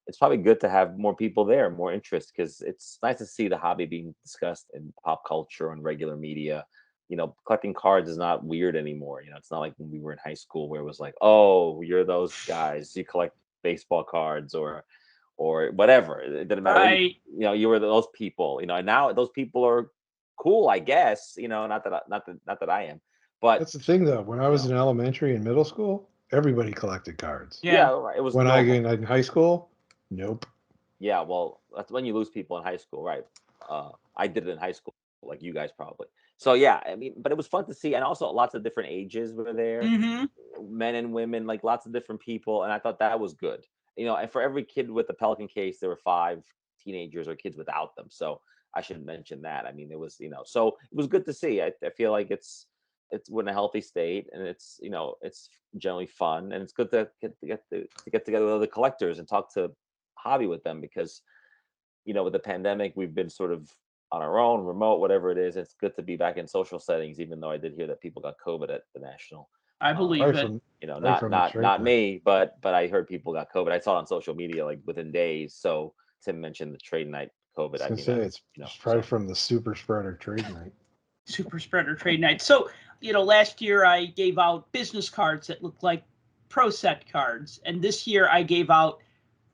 it's probably good to have more people there, more interest, because it's nice to see the hobby being discussed in pop culture and regular media. Collecting cards is not weird anymore. It's not like when we were in high school where it was like, oh, you're those guys, you collect baseball cards or whatever. It didn't matter.
Right.
You were those people. And now those people are cool, I guess. Not that I am, but
That's the thing, though. When I was in elementary and middle school, everybody collected cards.
Yeah.
right, it was
When I
normal.
got in high school, nope.
Yeah, well, that's when you lose people in high school, right? I did it in high school, like you guys probably. So yeah, I mean, but it was fun to see, and also lots of different ages were there,
Mm-hmm.
men and women, like lots of different people, and I thought that was good. And for every kid with a Pelican case, there were 5 teenagers or kids without them. So I should mention that. I mean, it was, so it was good to see. I feel like it's we're in a healthy state, and it's generally fun, and it's good to get together with other collectors and talk to hobby with them because with the pandemic we've been sort of on our own, remote, whatever it is. It's good to be back in social settings, even though I did hear that people got COVID at the National.
I believe
Right
it.
from right
Not
from it
not
straight
not
there.
me, but I heard people got COVID. I saw it on social media like within days. So Tim mentioned the trade night
I
COVID.
was
I
gonna
mean,
say it's probably from the super spreader trade night.
Super spreader trade night. So, last year I gave out business cards that looked like Pro Set cards. And this year I gave out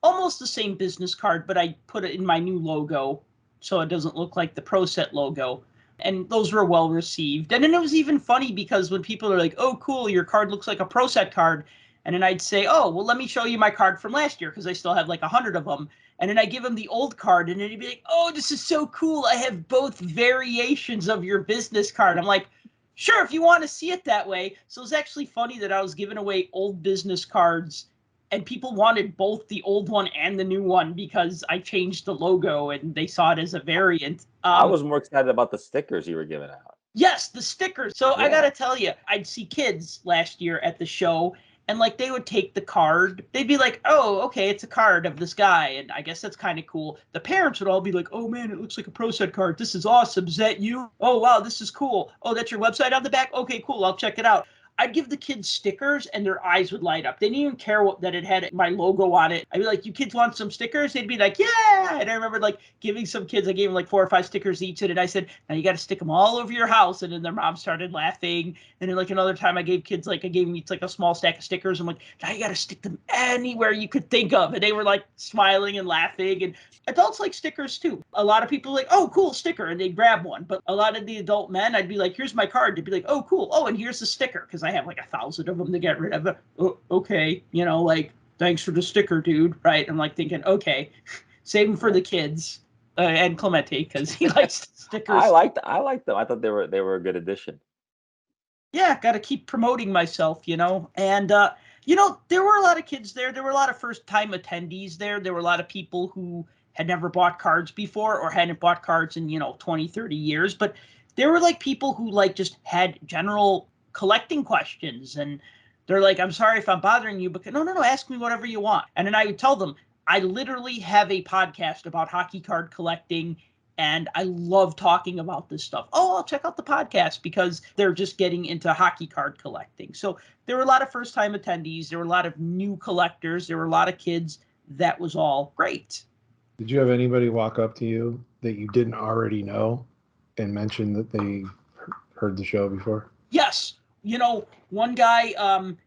almost the same business card, but I put it in my new logo so it doesn't look like the Pro Set logo. And those were well received. And then it was even funny because when people are like, oh, cool, your card looks like a Pro Set card. And then I'd say, oh, well, let me show you my card from last year because I still have like 100 of them. And then I give them the old card and then he'd be like, oh, this is so cool. I have both variations of your business card. I'm like, sure, if you want to see it that way. So it's actually funny that I was giving away old business cards and people wanted both the old one and the new one because I changed the logo and they saw it as a variant.
I was more excited about the stickers you were giving out.
Yes, the stickers. So I
Yeah.
got to tell you, I'd see kids last year at the show and like they would take the card. They'd be like, oh, okay, it's a card of this guy. And I guess that's kind of cool. The parents would all be like, oh man, it looks like a Pro Set card. This is awesome. Is that you? Oh, wow, this is cool. Oh, that's your website on the back? Okay, cool. I'll check it out. I'd give the kids stickers and their eyes would light up. They didn't even care that it had my logo on it. I'd be like, you kids want some stickers? They'd be like, yeah. And I remember like giving some kids, I gave them like 4 or 5 stickers each. And I said, now you got to stick them all over your house. And then their mom started laughing. And then like another time I gave kids, like I gave them each like a small stack of stickers. I'm like, now you got to stick them anywhere you could think of. And they were like smiling and laughing. And adults like stickers too. A lot of people are like, oh, cool sticker. And they'd grab one. But a lot of the adult men, I'd be like, here's my card. They'd be like, oh, cool. Oh, and here's the sticker. Because I have like 1,000 of them to get rid of. Oh, okay. Like, thanks for the sticker, dude. Right. I'm like thinking, okay, save them for the kids and Clemente because he likes stickers.
I liked them. I thought they were a good addition.
Yeah, got to keep promoting myself, And, there were a lot of kids there. There were a lot of first-time attendees there. There were a lot of people who had never bought cards before or hadn't bought cards in, 20, 30 years. But there were, like, people who, like, just had general collecting questions. And they're like, I'm sorry if I'm bothering you, but no, ask me whatever you want. And then I would tell them, I literally have a podcast about hockey card collecting and I love talking about this stuff. Oh, I'll check out the podcast because they're just getting into hockey card collecting. So there were a lot of first-time attendees. There were a lot of new collectors. There were a lot of kids. That was all great.
Did you have anybody walk up to you that you didn't already know and mention that they heard the show before?
Yes. One guy,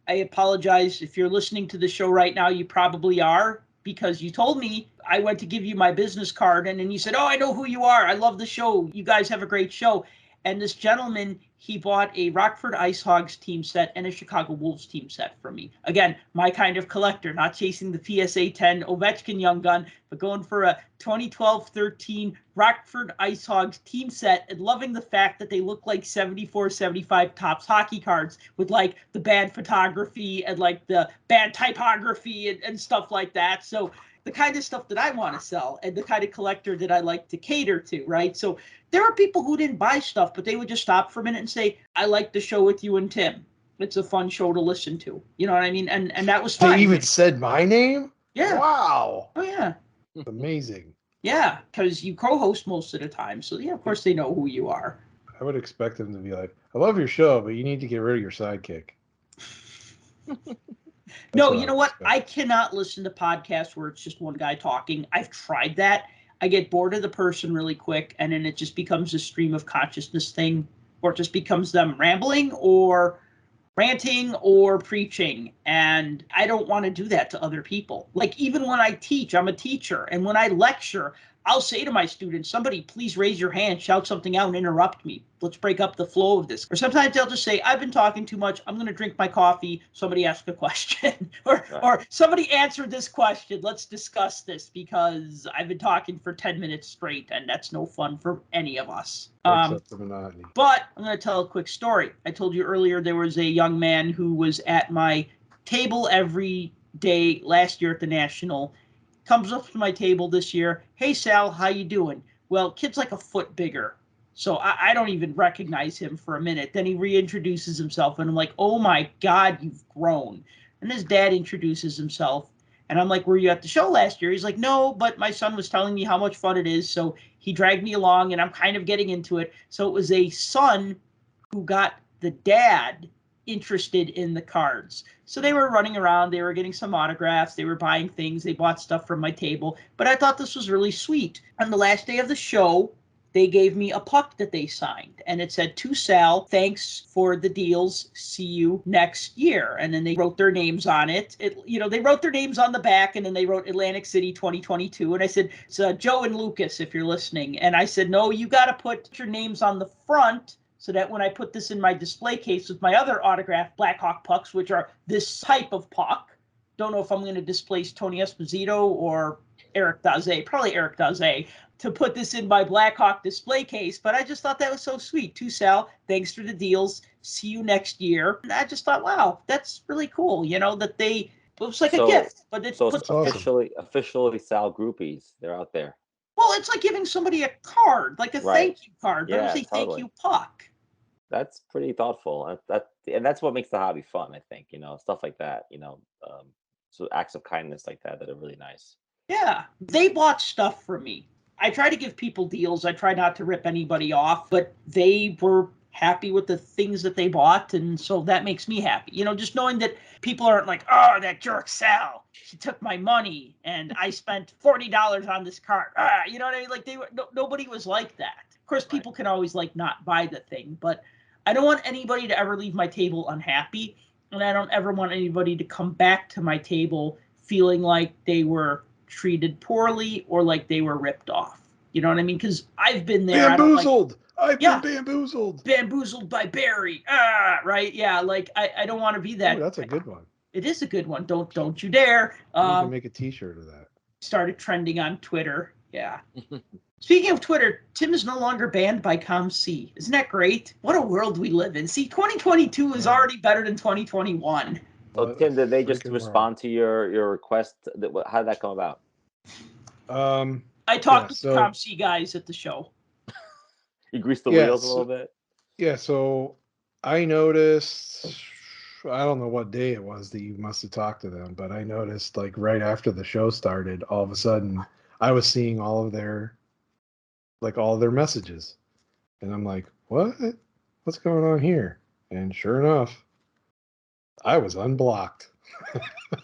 I apologize if you're listening to the show right now, you probably are. because you told me. I went to give you my business card, and then you said, "Oh, I know who you are. I love the show. You guys have a great show." And this gentleman, he bought a Rockford Ice Hogs team set and a Chicago Wolves team set for me. Again, my kind of collector, not chasing the PSA 10 Ovechkin Young Gun, but going for a 2012-13 Rockford Ice Hogs team set and loving the fact that they look like 74, 75 Topps hockey cards with like the bad photography and like the bad typography and stuff like that. So the kind of stuff that I want to sell and the kind of collector that I like to cater to, right? So there are people who didn't buy stuff, but they would just stop for a minute and say, "I like the show with you and Tim. It's a fun show to listen to." You know what I mean? And that was fine.
They even said my name?
Yeah.
Wow.
Oh, yeah.
Amazing.
Yeah, because you co-host most of the time. So, yeah, of course they know who you are.
I would expect them to be like, "I love your show, but you need to get rid of your sidekick."
No, you know what? I cannot listen to podcasts where it's just one guy talking. I've tried that. I get bored of the person really quick, and then it just becomes a stream of consciousness thing, or it just becomes them rambling or ranting or preaching. And I don't want to do that to other people. Like, even when I teach, I'm a teacher, and when I lecture, I'll say to my students, "Somebody please raise your hand, shout something out, and interrupt me. Let's break up the flow of this." Or sometimes they'll just say, "I've been talking too much. I'm going to drink my coffee. Somebody ask a question." or "Somebody answer this question. Let's discuss this because I've been talking for 10 minutes straight, and that's no fun for any of us."
Except the monotony.
But I'm going to tell a quick story. I told you earlier there was a young man who was at my table every day last year at the National. Comes up to my table this year. "Hey, Sal, how you doing?" Well, kid's like a foot bigger, so I don't even recognize him for a minute. Then he reintroduces himself, and I'm like, "Oh my God, you've grown." And his dad introduces himself, and I'm like, "Were you at the show last year?" He's like, "No, but my son was telling me how much fun it is, so he dragged me along, and I'm kind of getting into it." So it was a son who got the dad interested in the cards. So they were running around, they were getting some autographs, they were buying things, they bought stuff from my table. But I thought this was really sweet. On the last day of the show, they gave me a puck that they signed, and it said, "To Sal, thanks for the deals. See you next year." And then they wrote their names on it. They wrote their names on the back, and then they wrote Atlantic City 2022. And I said, "It's Joe and Lucas, if you're listening." And I said, "No, you got to put your names on the front, so that when I put this in my display case with my other autographed Blackhawk pucks, which are this type of puck." Don't know if I'm going to displace Tony Esposito or Eric Daze, probably Eric Daze, to put this in my Blackhawk display case. But I just thought that was so sweet. "To Sal, thanks for the deals. See you next year." And I just thought, wow, that's really cool. That it was like a gift, but it puts
officially Sal groupies. They're out there.
Well, it's like giving somebody a card, like a thank you card. But it was a thank you puck.
That's pretty thoughtful. And that's what makes the hobby fun, I think. Stuff like that. So acts of kindness like that are really nice.
Yeah, they bought stuff from me. I try to give people deals. I try not to rip anybody off, but they were happy with the things that they bought, and so that makes me happy. Just knowing that people aren't like, "Oh, that jerk Sal, she took my money, and I spent $40 on this card." You know what I mean? Like nobody was like that. Of course, people can always like not buy the thing, but I don't want anybody to ever leave my table unhappy, and I don't ever want anybody to come back to my table feeling like they were treated poorly or like they were ripped off. You know what I mean? Because I've been there.
Bamboozled. I've been bamboozled.
Bamboozled by Barry. Right? Yeah. Like I don't want to be that.
Ooh, that's a good one.
It is a good one. Don't you dare.
You can make a T-shirt of that.
Started trending on Twitter. Yeah. Speaking of Twitter, Tim is no longer banned by ComC. Isn't that great? What a world we live in. See, 2022 is already better than 2021.
So, Tim, did they just respond to your request? How did that come about?
I talked to the ComC guys at the show.
You greased the wheels a little bit?
Yeah, so I noticed, I don't know what day it was that you must have talked to them, but I noticed like right after the show started, all of a sudden I was seeing all of their messages. And I'm like, what? What's going on here? And sure enough, I was unblocked.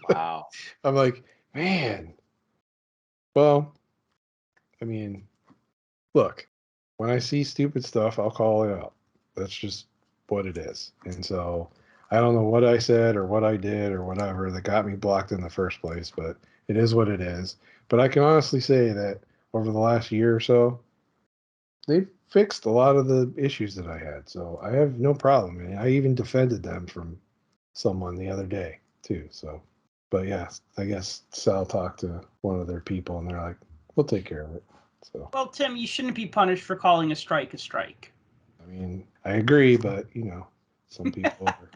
Wow.
I'm like, man. Well, I mean, look, when I see stupid stuff, I'll call it out. That's just what it is. And so I don't know what I said or what I did or whatever that got me blocked in the first place, but It is what it is. But I can honestly say that over the last year or so, they've fixed a lot of the issues that I had. So I have no problem. And I even defended them from someone the other day too. So, but yeah, I guess Sal talked to one of their people and they're like, we'll take care of it. So,
Well, Tim, you shouldn't be punished for calling a strike a strike.
I mean, I agree, but you know, some people are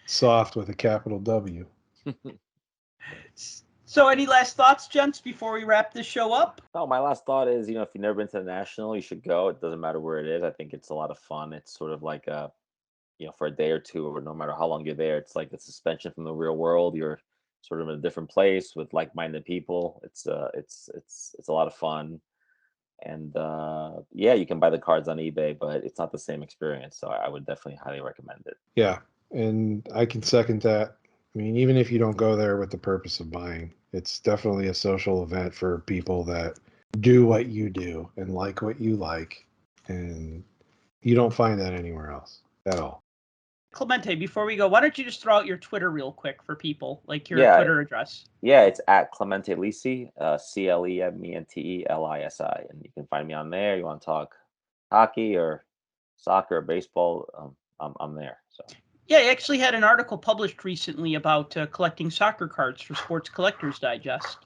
soft with a capital W.
So, any last thoughts, gents, before we wrap this show up?
No, my last thought is, if you've never been to the National, you should go. It doesn't matter where it is. I think it's a lot of fun. It's sort of like for a day or two, or no matter how long you're there, it's like a suspension from the real world. You're sort of in a different place with like-minded people. It's a lot of fun. And yeah, you can buy the cards on eBay, but it's not the same experience. So I would definitely highly recommend it.
Yeah, and I can second that. I mean, even if you don't go there with the purpose of buying, it's definitely a social event for people that do what you do and like what you like. And you don't find that anywhere else at all.
Clemente, before we go, why don't you just throw out your Twitter real quick for people, like your
Yeah.
Twitter address?
Yeah, it's at Clemente Lisi, ClementeLisi, and you can find me on there. You want to talk hockey or soccer or baseball? I'm there. So
Yeah, I actually had an article published recently about collecting soccer cards for Sports Collectors Digest.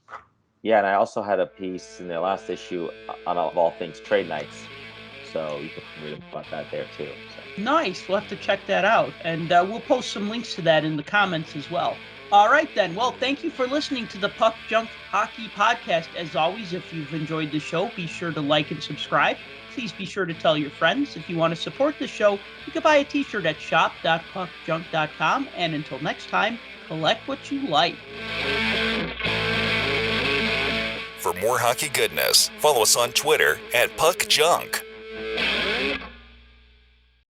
yeah, and I also had a piece in the last issue on of all things trade nights, so you can read about that there too. So.
Nice. We'll have to check that out. And we'll post some links to that in the comments as well. All right, then. Well, thank you for listening to the Puck Junk Hockey Podcast. As always, if you've enjoyed the show, be sure to like and subscribe. Please be sure to tell your friends. If you want to support the show, you can buy a t-shirt at shop.puckjunk.com. And until next time, collect what you like.
For more hockey goodness, follow us on Twitter at Puck Junk.